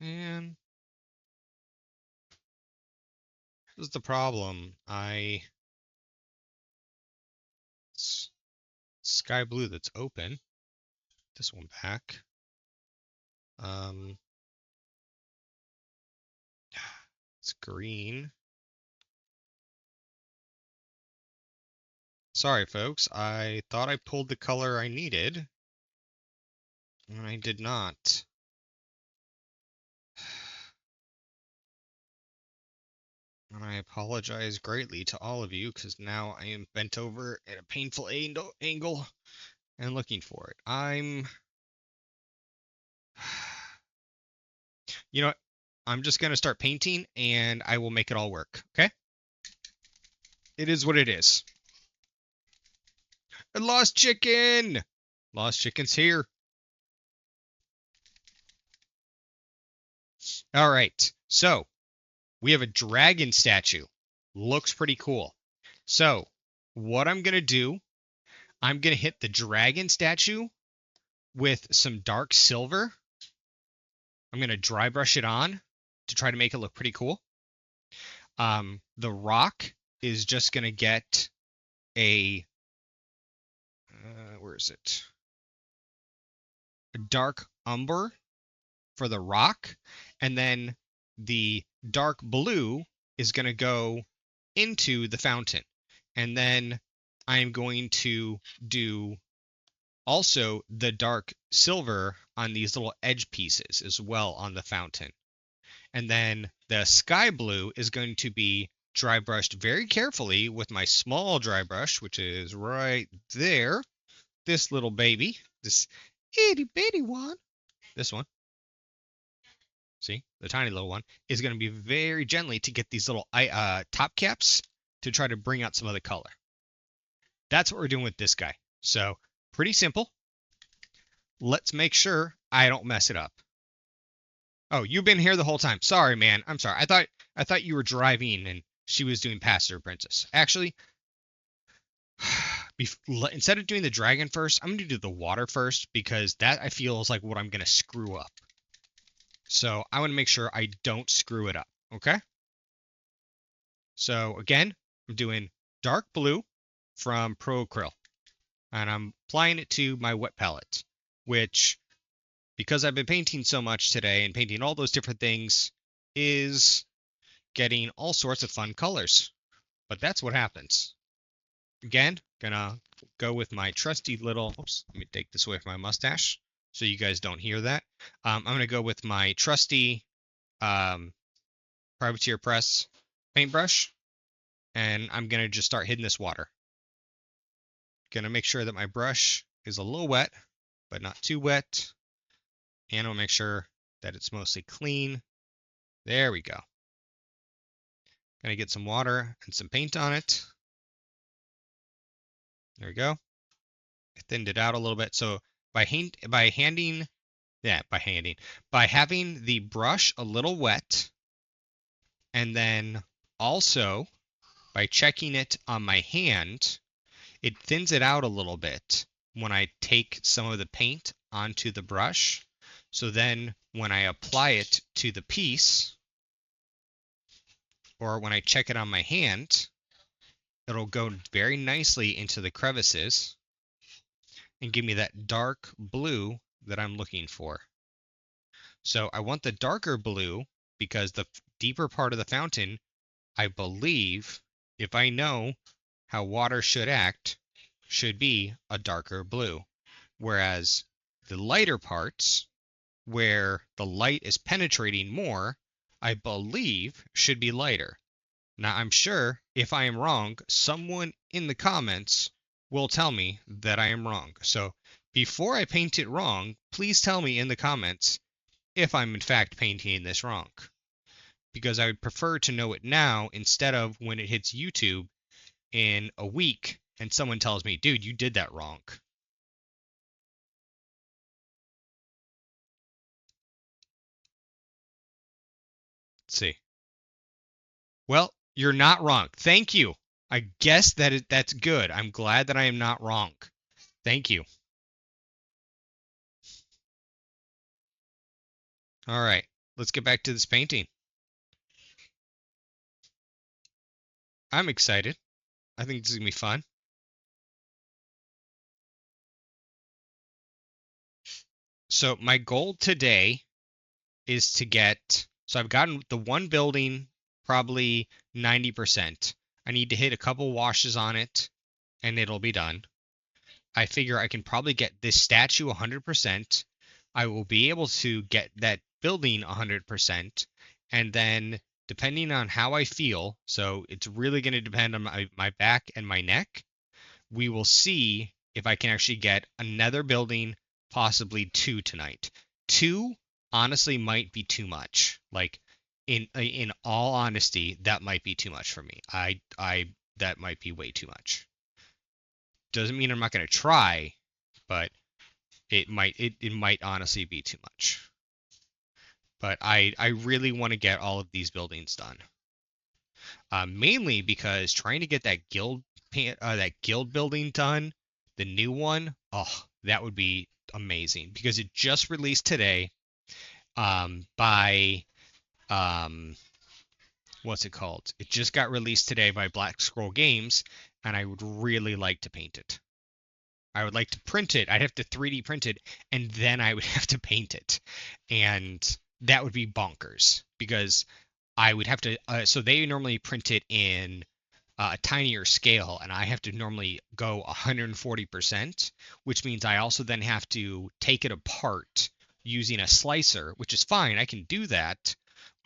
And this is the problem. It's sky blue that's open. This one back. It's green. Sorry, folks. I thought I pulled the color I needed, and I did not. And I apologize greatly to all of you, because now I am bent over at a painful angle and looking for it. You know what? I'm just going to start painting, and I will make it all work, okay? It is what it is. A lost chicken! Lost chicken's here. All right, so we have a dragon statue. Looks pretty cool. So what I'm going to do, I'm going to hit the dragon statue with some dark silver. I'm going to dry brush it on to try to make it look pretty cool. The rock is just going to get a, where is it? A dark umber for the rock. And then the dark blue is going to go into the fountain. And then I'm going to do also the dark silver on these little edge pieces as well on the fountain. And then the sky blue is going to be dry brushed very carefully with my small dry brush, which is right there. This little baby, this itty bitty one, this one. see, the tiny little one, is going to be very gently to get these little top caps to try to bring out some of the color. That's what we're doing with this guy. So pretty simple. Let's make sure I don't mess it up. Oh, you've been here the whole time. Sorry, man. I'm sorry. I thought you were driving and she was doing Passenger Princess. Actually, instead of doing the dragon first, I'm going to do the water first because that I feel is like what I'm going to screw up. So I want to make sure I don't screw it up. Okay? So again, I'm doing dark blue from Pro Acryl. And I'm applying it to my wet palette, which, because I've been painting so much today and painting all those different things, is getting all sorts of fun colors. But that's what happens. Again, gonna go with my trusty little, oops, let me take this away from my mustache so you guys don't hear that. I'm gonna go with my trusty Privateer Press paintbrush, and I'm gonna just start hitting this water. Gonna make sure that my brush is a little wet, but not too wet. And I'll make sure that it's mostly clean. There we go. Gonna get some water and some paint on it. There we go. I thinned it out a little bit. So by having the brush a little wet, and then also by checking it on my hand, it thins it out a little bit when I take some of the paint onto the brush. So then when I apply it to the piece, or when I check it on my hand, it'll go very nicely into the crevices and give me that dark blue that I'm looking for. So I want the darker blue because the deeper part of the fountain, I believe, if I know how water should act, should be a darker blue. Whereas the lighter parts, where the light is penetrating more, I believe should be lighter. Now, I'm sure if I am wrong, someone in the comments will tell me that I am wrong. So before I paint it wrong, please tell me in the comments if I'm in fact painting this wrong. Because I would prefer to know it now instead of when it hits YouTube in a week and someone tells me, dude, you did that wrong. Let's see. Well, you're not wrong. Thank you. I guess that's good. I'm glad that I am not wrong. Thank you. All right, let's get back to this painting. I'm excited. I think this is going to be fun. So my goal today is to get, so I've gotten the one building probably 90%. I need to hit a couple washes on it and it'll be done. I figure I can probably get this statue 100%. I will be able to get that building 100%. And then depending on how I feel, so it's really going to depend on my back and my neck, we will see if I can actually get another building, possibly 2 tonight. 2 honestly might be too much. Like in all honesty, that might be too much for me. That might be way too much. Doesn't mean I'm not going to try, but it might honestly be too much. But I really want to get all of these buildings done. Mainly because trying to get that guild building done, the new one, oh, that would be amazing because it just released today. By what's it called? It just got released today by Black Scroll Games, and I would really like to paint it. I would like to print it. I'd have to 3D print it, and then I would have to paint it. And that would be bonkers because I would have to, so they normally print it in a tinier scale, and I have to normally go 140%, which means I also then have to take it apart using a slicer, which is fine. I can do that,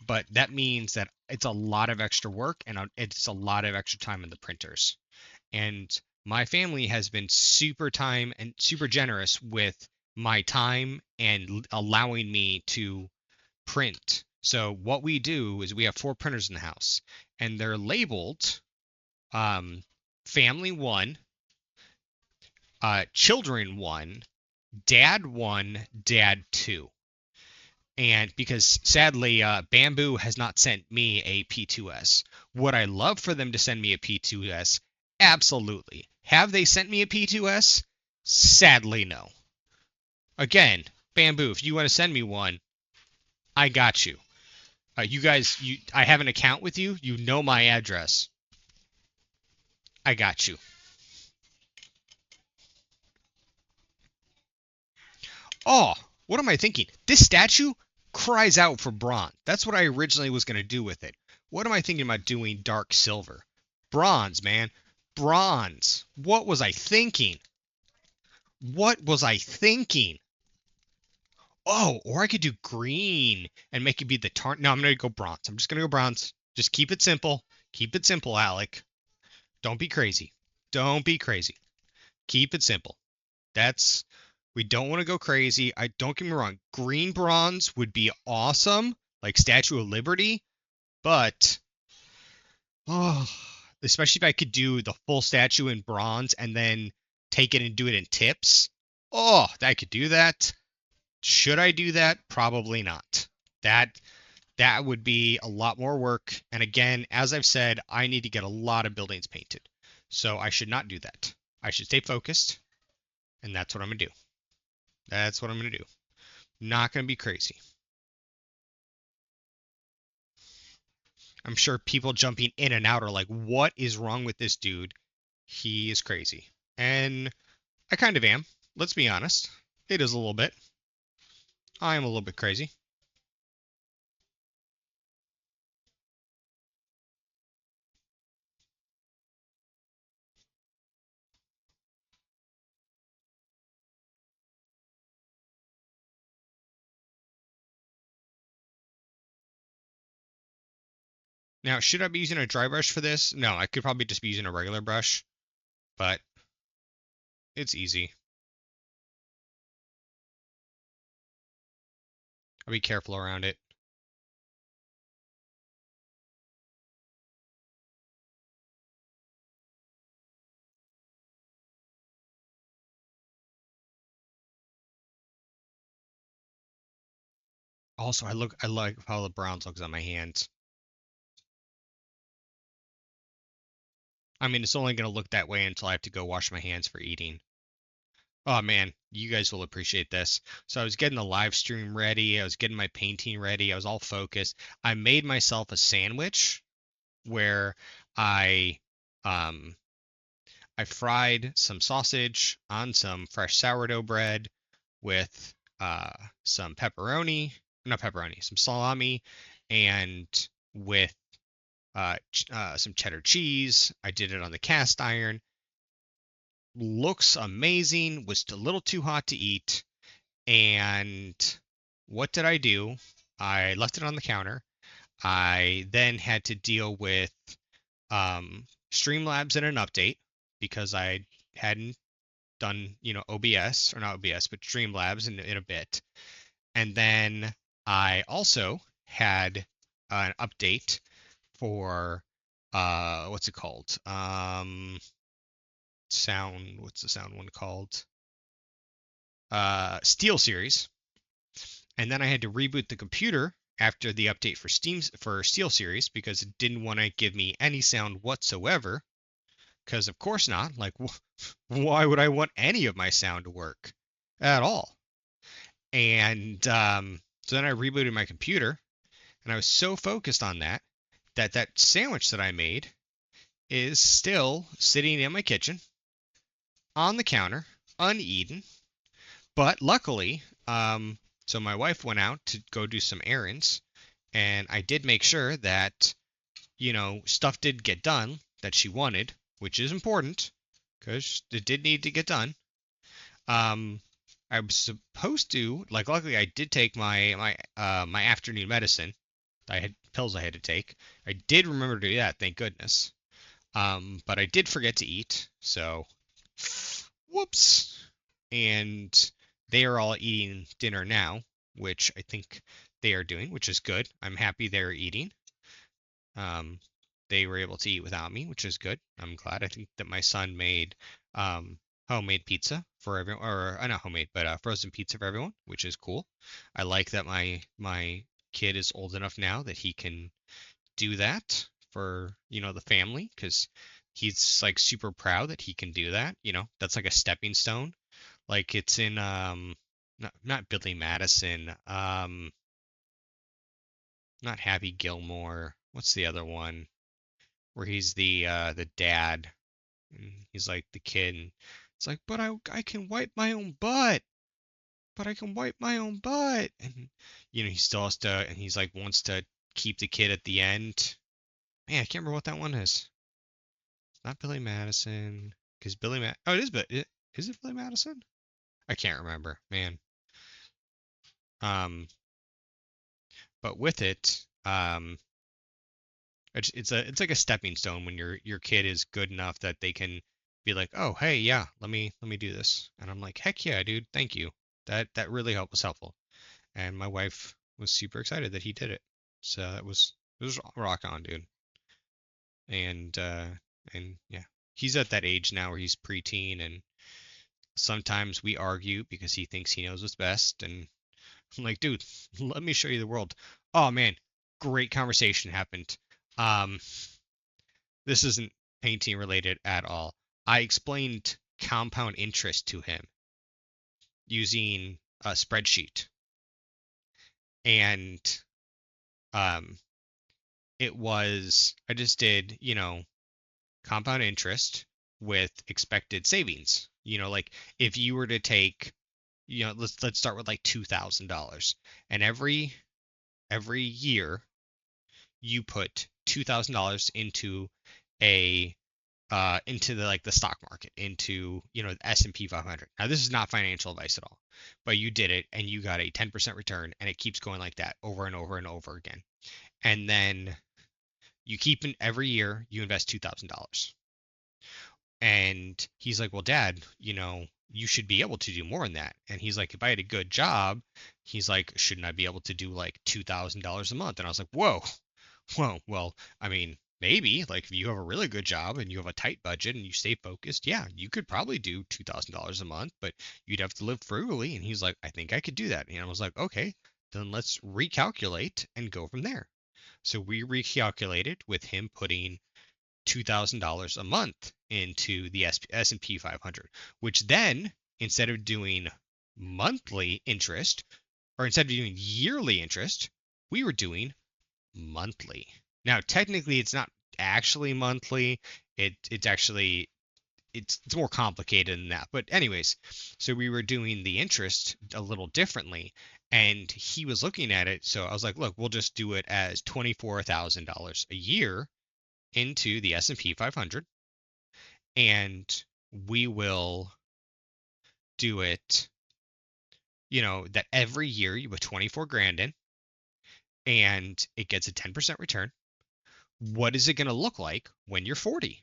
but that means that it's a lot of extra work and it's a lot of extra time in the printers. And my family has been super generous with my time and allowing me to print. So what we do is we have 4 printers in the house, and they're labeled family 1, children 1, dad 1, dad 2. And because sadly, Bamboo has not sent me a P2S. Would I love for them to send me a P2S? Absolutely. Have they sent me a P2S? Sadly, no. Again, Bamboo, if you want to send me one, I got you. You guys, I have an account with you. You know my address. I got you. Oh, what am I thinking? This statue cries out for bronze. That's what I originally was going to do with it. What am I thinking about doing dark silver? Bronze, man. Bronze. What was I thinking? What was I thinking? Oh, or I could do green and make it be the tar. No, I'm going to go bronze. I'm just going to go bronze. Just keep it simple. Keep it simple, Alec. Don't be crazy. Don't be crazy. Keep it simple. We don't want to go crazy. Don't get me wrong. Green bronze would be awesome, like Statue of Liberty, but especially if I could do the full statue in bronze and then take it and do it in tips. Oh, I could do that. Should I do that? Probably not. That would be a lot more work. And again, as I've said, I need to get a lot of buildings painted. So I should not do that. I should stay focused. And that's what I'm going to do. That's what I'm going to do. Not going to be crazy. I'm sure people jumping in and out are like, what is wrong with this dude? He is crazy. And I kind of am. Let's be honest. It is a little bit. I am a little bit crazy. Now, should I be using a dry brush for this? No, I could probably just be using a regular brush, but it's easy. I'll be careful around it. Also, I like how the bronze looks on my hands. I mean, it's only going to look that way until I have to go wash my hands for eating. Oh man, you guys will appreciate this. So I was getting the live stream ready. I was getting my painting ready. I was all focused. I made myself a sandwich where I um I fried some sausage on some fresh sourdough bread with some pepperoni, not pepperoni, some salami, and with some cheddar cheese. I did it on the cast iron. Looks amazing. Was a little too hot to eat. And what did I do? I left it on the counter. I then had to deal with Streamlabs and an update because I hadn't done, OBS, or not OBS, but Streamlabs in a bit. And then I also had an update for what's it called? What's the sound one called? Steel Series. And then I had to reboot the computer after the update for Steel Series because it didn't want to give me any sound whatsoever. Because of course not. Like, why would I want any of my sound to work at all? And so then I rebooted my computer, and I was so focused on that sandwich that I made is still sitting in my kitchen on the counter, uneaten. But luckily, so my wife went out to go do some errands, and I did make sure that, stuff did get done that she wanted, which is important because it did need to get done. I was supposed to, luckily I did take my afternoon medicine. I had pills I had to take. I did remember to do that, thank goodness. But I did forget to eat, so whoops. And they are all eating dinner now, which I think they are doing, which is good. I'm happy they're eating. They were able to eat without me, which is good. I'm glad. I think that my son made homemade pizza for everyone, or not homemade, but frozen pizza for everyone, which is cool. I like that my kid is old enough now that he can do that for, the family, because he's like super proud that he can do that. That's like a stepping stone. Like it's in not Billy Madison, not Happy Gilmore. What's the other one where he's the dad and he's like the kid and it's like, but I can wipe my own butt. But I can wipe my own butt. And he still has to, and he's like wants to keep the kid at the end. Man, I can't remember what that one is. It's not Billy Madison, because oh, it is, but is it Billy Madison? I can't remember, man. Um, but with it, it's like a stepping stone when your kid is good enough that they can be like, oh, hey, yeah, let me do this, and I'm like, heck yeah, dude, thank you. That really was helpful, and my wife was super excited that he did it. So it was rock on, dude. And yeah, he's at that age now where he's preteen, and sometimes we argue because he thinks he knows what's best, and I'm like, dude, let me show you the world. Oh man, great conversation happened. Um, this isn't painting related at all. I explained compound interest to him using a spreadsheet, and um, I just did, compound interest with expected savings. Like if you were to take, let's start with like $2,000, and every year you put $2,000 into the stock market, into the S&P 500. Now this is not financial advice at all, but you did it and you got a 10% return, and it keeps going like that over and over and over again. And then you keep in every year you invest $2,000. And he's like, well, Dad, you should be able to do more than that. And he's like, if I had a good job, he's like, shouldn't I be able to do like $2,000 a month? And I was like, whoa, well, I mean, maybe like if you have a really good job and you have a tight budget and you stay focused, yeah, you could probably do $2,000 a month, but you'd have to live frugally. And he's like, I think I could do that. And I was like, okay, then let's recalculate and go from there. So we recalculated with him putting $2,000 a month into the S&P 500, which then, instead of doing monthly interest, or instead of doing yearly interest, we were doing monthly. Now, technically, it's not actually monthly. It's actually it's more complicated than that. But anyways, so we were doing the interest a little differently, and he was looking at it. So I was like, look, we'll just do it as $24,000 a year into the S&P 500, and we will do it, that every year you put 24 grand in and it gets a 10% return. What is it going to look like when you're 40?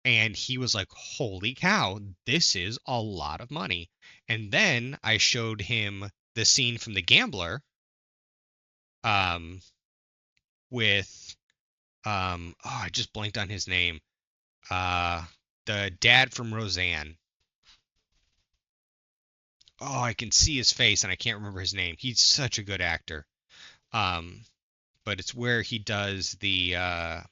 And he was like, holy cow, this is a lot of money. And then I showed him the scene from The Gambler, with I just blanked on his name. The dad from Roseanne. Oh, I can see his face and I can't remember his name. He's such a good actor. Um, but it's where he does the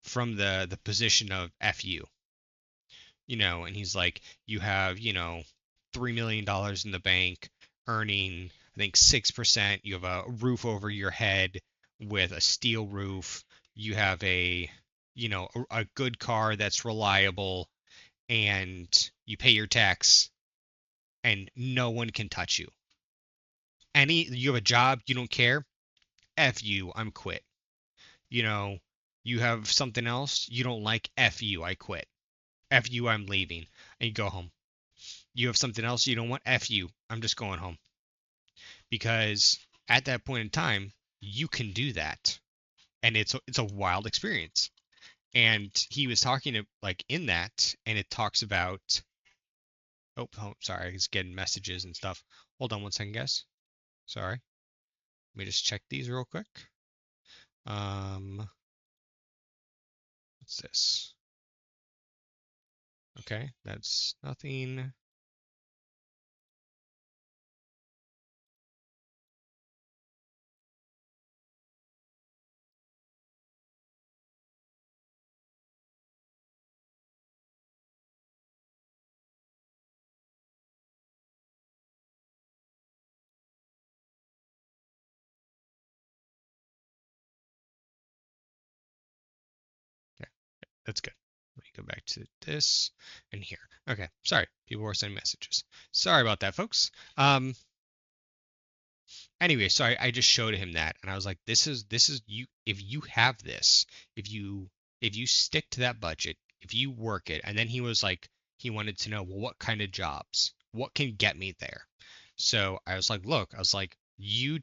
from the position of FU, and he's like, you have, $3 million in the bank, earning, I think, 6%. You have a roof over your head with a steel roof. You have a good car that's reliable, and you pay your tax, and no one can touch you. You have a job, you don't care. F you, I'm quit. You have something else you don't like. F you, I quit. F you, I'm leaving. And you go home. You have something else you don't want. F you, I'm just going home. Because at that point in time, you can do that, and it's a wild experience. And he was talking like in that, and it talks about. Oh, sorry, I was getting messages and stuff. Hold on one second, guys. Sorry. Let me just check these real quick. What's this? Okay, that's nothing. Okay, that's good. Let me go back to this and here. Okay, sorry, people were sending messages. Sorry about that, folks. Anyway, so I just showed him that, and I was like, this is you. If you have this, if you stick to that budget, if you work it, and then he was like, he wanted to know, well, what kind of jobs, what can get me there? So I was like, look, I was like, you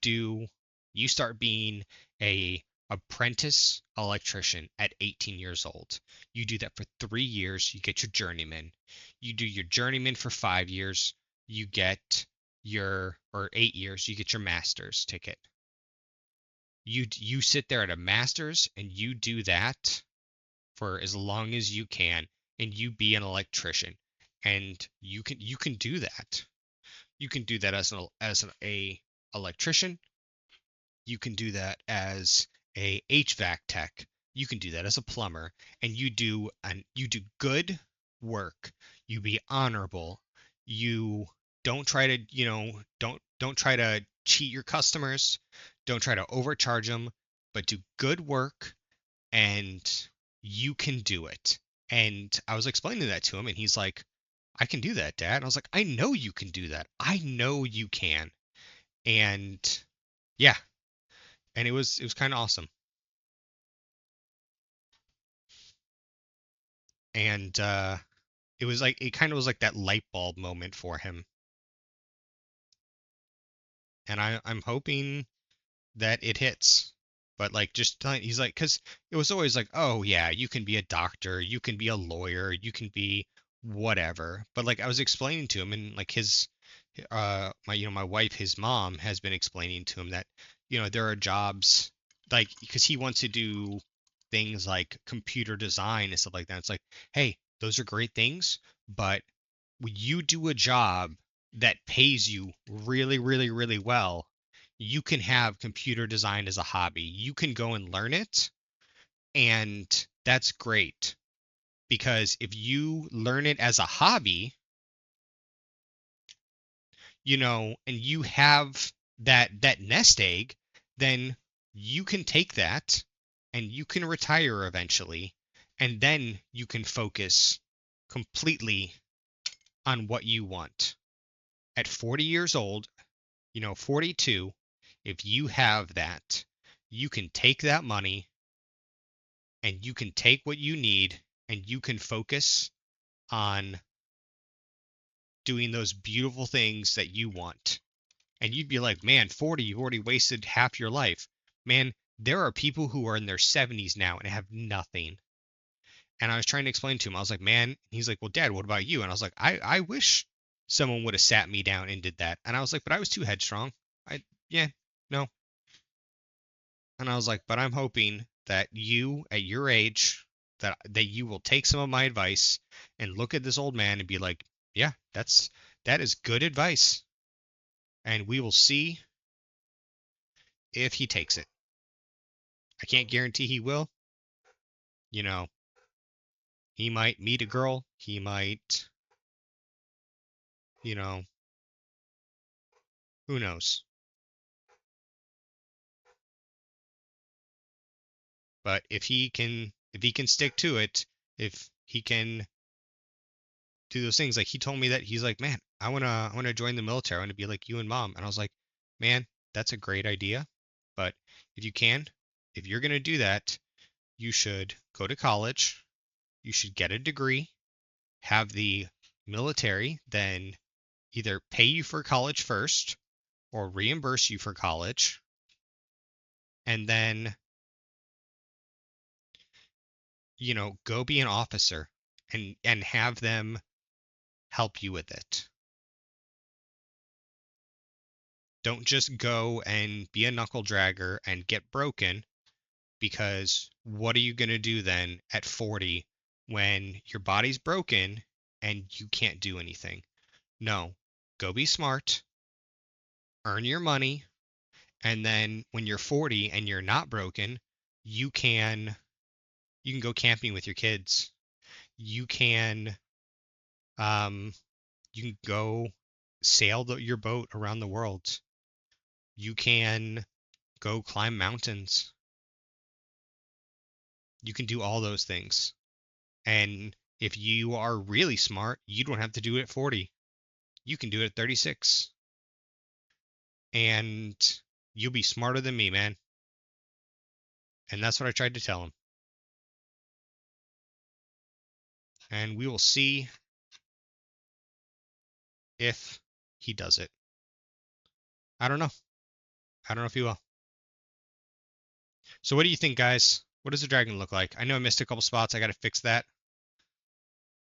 start being a apprentice electrician at 18 years old. You do that for 3 years, you get your journeyman. You do your journeyman for 5 years, you get or 8 years, you get your master's ticket. You sit there at a master's and you do that for as long as you can, and you be an electrician, and you can do that. You can do that as a electrician. You can do that as a HVAC tech. You can do that as a plumber, and you do good work. You be honorable. You don't try to, don't try to cheat your customers. Don't try to overcharge them, but do good work, and you can do it. And I was explaining that to him, and he's like, I can do that, Dad. And I was like, I know you can do that. I know you can. And yeah, and it was kind of awesome. And it kind of was like that light bulb moment for him. And I'm hoping that it hits. But like he's like, because it was always like, oh yeah, you can be a doctor, you can be a lawyer, you can be whatever. But like I was explaining to him, and like my wife, his mom, has been explaining to him that there are jobs, like, because he wants to do things like computer design and stuff like that. It's like, hey, those are great things, but when you do a job that pays you really, really, really well, you can have computer design as a hobby. You can go and learn it, and that's great, because if you learn it as a hobby, and you have that nest egg, then you can take that and you can retire eventually, and then you can focus completely on what you want. At 40 years old, 42, if you have that, you can take that money and you can take what you need and you can focus on doing those beautiful things that you want. And you'd be like, man, 40, you've already wasted half your life. Man, there are people who are in their 70s now and have nothing. And I was trying to explain to him, I was like, man, he's like, well, Dad, what about you? And I was like, I wish someone would have sat me down and did that. And I was like, but I was too headstrong. Yeah, no. And I was like, but I'm hoping that you, at your age, that you will take some of my advice and look at this old man and be like, yeah, that is good advice. And we will see if he takes it. I can't guarantee he will. You know, he might meet a girl. He might, you know, who knows? But if he can stick to it, if he can do those things, like he told me that he's like, man, I wanna join the military. I want to be like you and Mom. And I was like, man, that's a great idea. But if you can, if you're gonna do that, you should go to college. You should get a degree, have the military then either pay you for college first or reimburse you for college, and then, go be an officer and have them help you with it. Don't just go and be a knuckle dragger and get broken, because what are you going to do then at 40 when your body's broken and you can't do anything? No, go be smart, earn your money, and then when you're 40 and you're not broken, you can go camping with your kids. You can um you can go sail your boat around the world. You can go climb mountains. You can do all those things. And if you are really smart, you don't have to do it at 40. You can do it at 36. And you'll be smarter than me, man. And that's what I tried to tell him. And we will see if he does it. I don't know. I don't know if he will. So what do you think, guys? What does the dragon look like? I know I missed a couple spots. I got to fix that.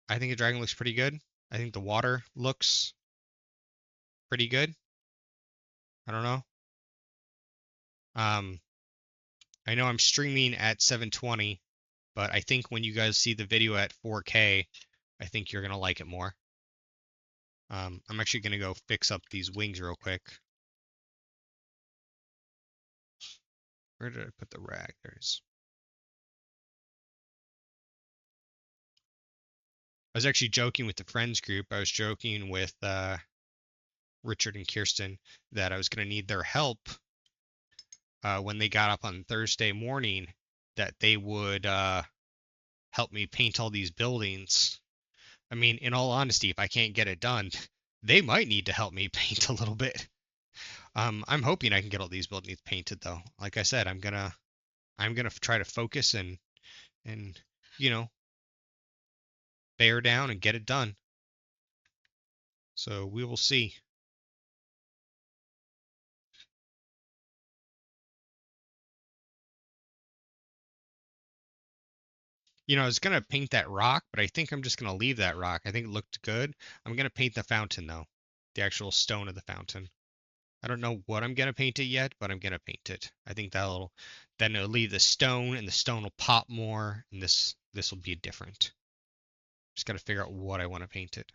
I think the dragon looks pretty good. I think the water looks pretty good. I don't know. Um, I know I'm streaming at 720, but I think when you guys see the video at 4K, I think you're gonna like it more. I'm actually gonna go fix up these wings real quick. Where did I put the rag? There it is. I was actually joking with the friends group. I was joking with Richard and Kirsten that I was gonna need their help when they got up on Thursday morning, that they would help me paint all these buildings. I mean, in all honesty, if I can't get it done, they might need to help me paint a little bit. I'm hoping I can get all these buildings painted though. Like I said, I'm gonna try to focus and you know, bear down and get it done. So we will see. I was gonna paint that rock, but I think I'm just gonna leave that rock. I think it looked good. I'm gonna paint the fountain though, the actual stone of the fountain. I don't know what I'm gonna paint it yet, but I'm gonna paint it. I think then it'll leave the stone, and the stone will pop more, and this will be different. Just gotta figure out what I want to paint it.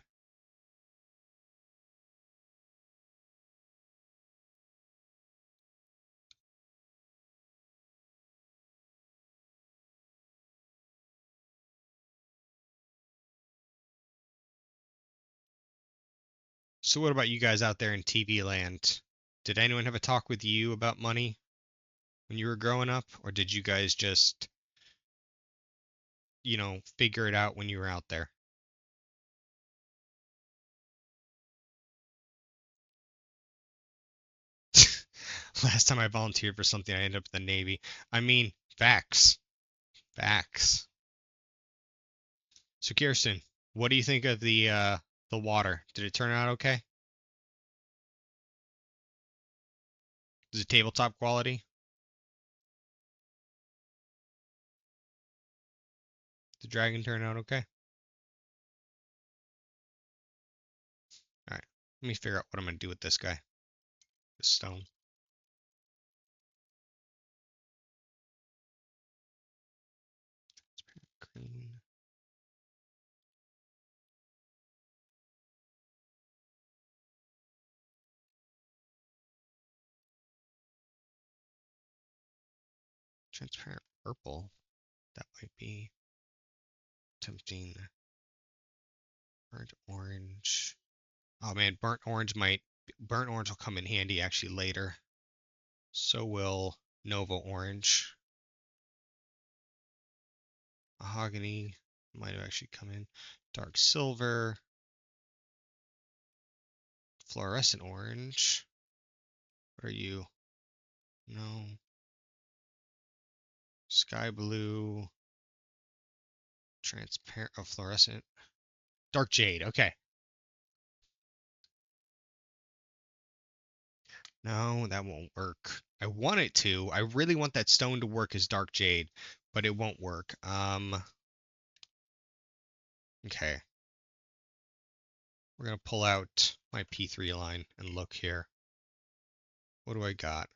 So what about you guys out there in TV land? Did anyone have a talk with you about money when you were growing up, or did you guys just, figure it out when you were out there? Last time I volunteered for something, I ended up in the Navy. I mean, facts. Facts. So Kirsten, what do you think of the water? Did it turn out okay? Is it tabletop quality? Did the dragon turn out okay? All right. Let me figure out what I'm gonna do with this guy. This stone. Green. Transparent purple. That might be tempting. Burnt orange. Oh man, burnt orange will come in handy actually later. So will Nova orange. Mahogany might have actually come in. Dark silver. Fluorescent orange. What are you? No. Sky blue. Transparent. Oh, fluorescent. Dark jade. Okay. No, that won't work. I want it to. I really want that stone to work as dark jade, but it won't work. Okay. We're gonna pull out my P3 line and look here. What do I got?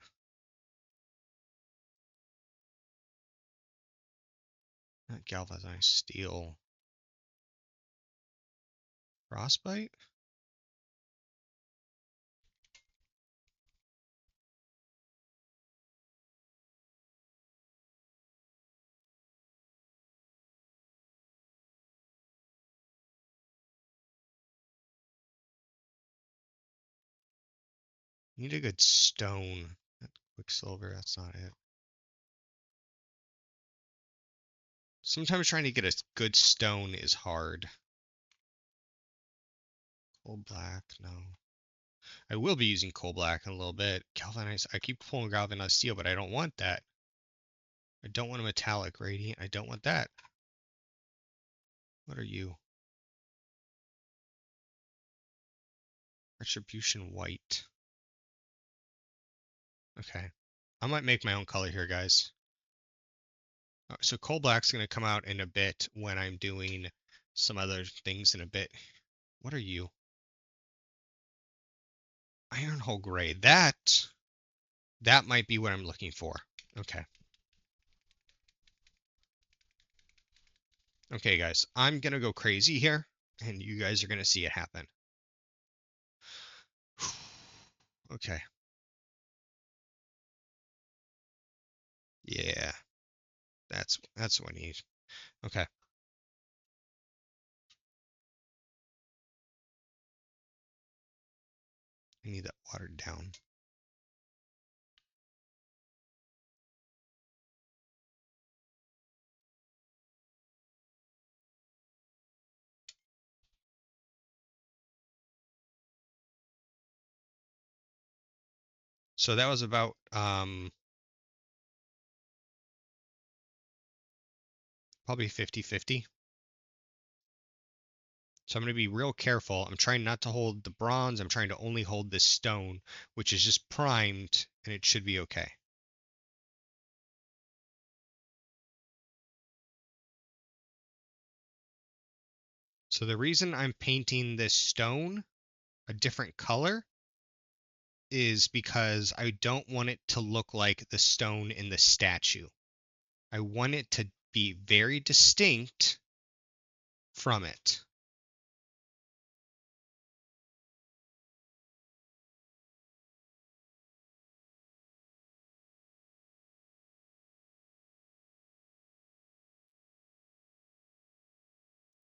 Not galvanized steel. Frostbite? Need a good stone. Quicksilver, that's not it. Sometimes trying to get a good stone is hard. Coal black, no. I will be using coal black in a little bit. Galvanized, I keep pulling galvanized steel, but I don't want that. I don't want a metallic radiant. I don't want that. What are you? Retribution white. Okay. I might make my own color here, guys. So coal black's going to come out in a bit when I'm doing some other things in a bit. What are you? Iron hull gray. That might be what I'm looking for. Okay. Okay, guys. I'm going to go crazy here, and you guys are going to see it happen. Okay. Yeah. That's what I need. Okay. I need that watered down. So that was about probably 50-50. So I'm going to be real careful. I'm trying not to hold the bronze. I'm trying to only hold this stone, which is just primed, and it should be okay. So the reason I'm painting this stone a different color is because I don't want it to look like the stone in the statue. I want it to be very distinct from it.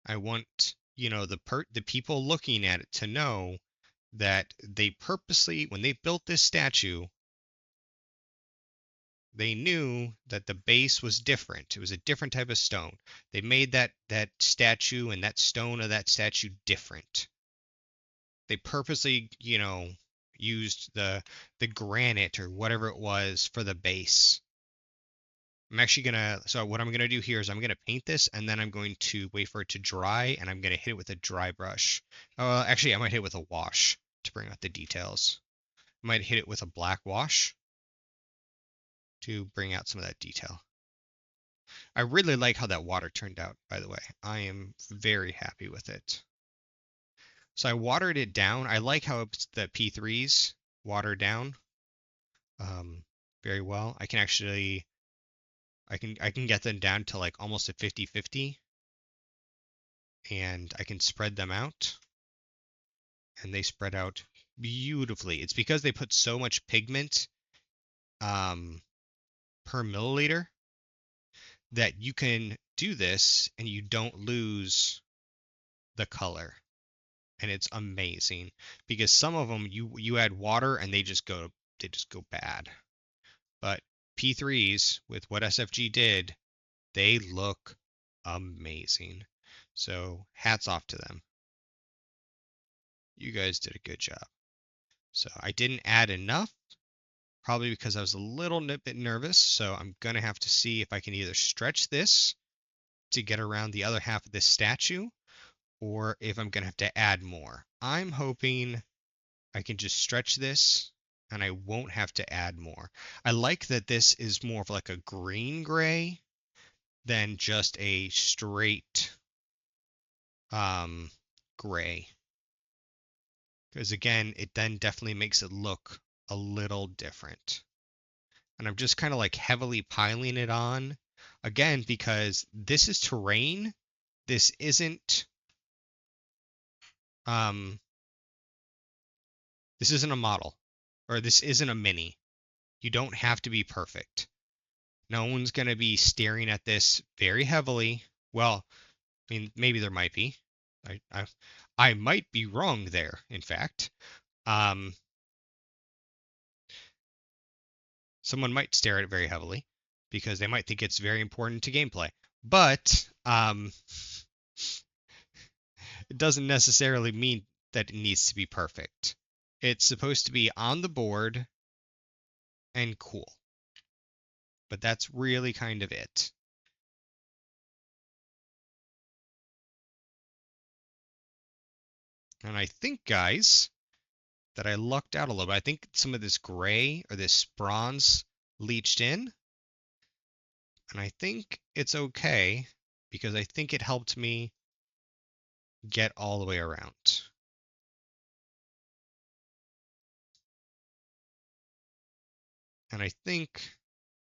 I want, the people looking at it to know that they purposely, when they built this statue, they knew that the base was different. It was a different type of stone. They made that statue and that stone of that statue different. They purposely, used the granite or whatever it was for the base. So what I'm gonna do here is I'm gonna paint this and then I'm going to wait for it to dry and I'm gonna hit it with a dry brush. Actually, I might hit it with a wash to bring out the details. I might hit it with a black wash to bring out some of that detail. I really like how that water turned out, by the way. I am very happy with it. So I watered it down. I like how the P3s water down very well. I can get them down to like almost a 50-50, and I can spread them out, and they spread out beautifully. It's because they put so much pigment per milliliter that you can do this and you don't lose the color. And it's amazing because some of them you add water and they just go bad. But P3s with what SFG did, they look amazing. So hats off to them. You guys did a good job. So I didn't add enough, probably because I was a little bit nervous. So I'm going to have to see if I can either stretch this to get around the other half of this statue, or if I'm going to have to add more. I'm hoping I can just stretch this and I won't have to add more. I like that this is more of like a green gray than just a straight gray. Because again, it then definitely makes it look a little different. And I'm just kind of like heavily piling it on again because this is terrain. This isn't um this isn't a model or this isn't a mini. You don't have to be perfect. No one's going to be staring at this very heavily. Well, I mean, maybe there might be. I I, I might be wrong there, in fact. Um, Someone might stare at it very heavily because they might think it's very important to gameplay. But it doesn't necessarily mean that it needs to be perfect. It's supposed to be on the board and cool. But that's really kind of it. And I think, guys, that I lucked out a little bit. I think some of this gray or this bronze leached in. And I think it's okay because I think it helped me get all the way around. And I think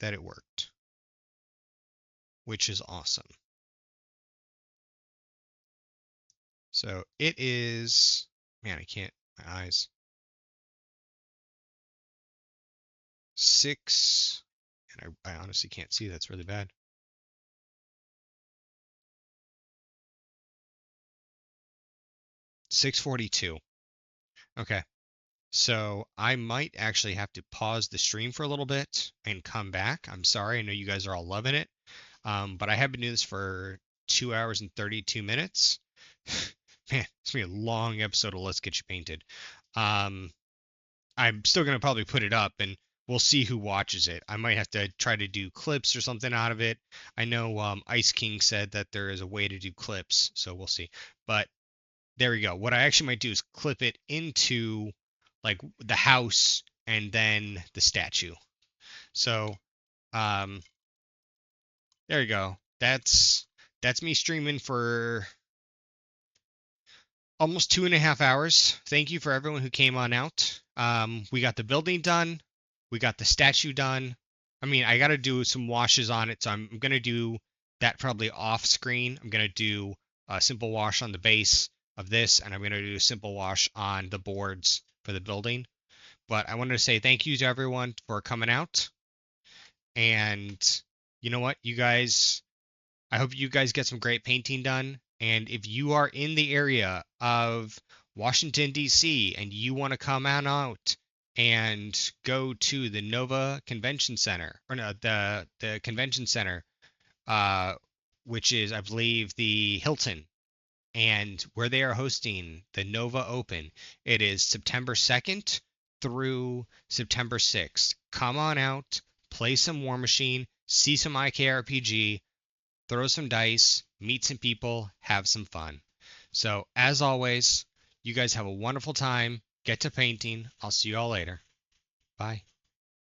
that it worked, which is awesome. So it is, man, I can't, my eyes. 6, and I honestly can't see. That's really bad. 6:42. Okay. So I might actually have to pause the stream for a little bit and come back. I'm sorry. I know you guys are all loving it. But I have been doing this for 2 hours and 32 minutes. Man, it's gonna be a long episode of Let's Get You Painted. Um, I'm still gonna probably put it up, and we'll see who watches it. I might have to try to do clips or something out of it. I know Ice King said that there is a way to do clips, so we'll see. But there we go. What I actually might do is clip it into like the house and then the statue. So there you go. That's me streaming for almost 2.5 hours. Thank you for everyone who came on out. We got the building done. We got the statue done. I mean, I got to do some washes on it, so I'm going to do that probably off screen. I'm going to do a simple wash on the base of this, and I'm going to do a simple wash on the boards for the building. But I wanted to say thank you to everyone for coming out. And you know what, you guys, I hope you guys get some great painting done. And if you are in the area of Washington, D.C., and you want to come on out and go to the Nova Convention Center, or no, the Convention Center, which is, I believe, the Hilton, and where they are hosting the Nova Open, it is September 2nd through September 6th. Come on out, play some Warmachine, see some IKRPG, throw some dice, meet some people, have some fun. So, as always, you guys have a wonderful time. Get to painting. I'll see you all later. Bye.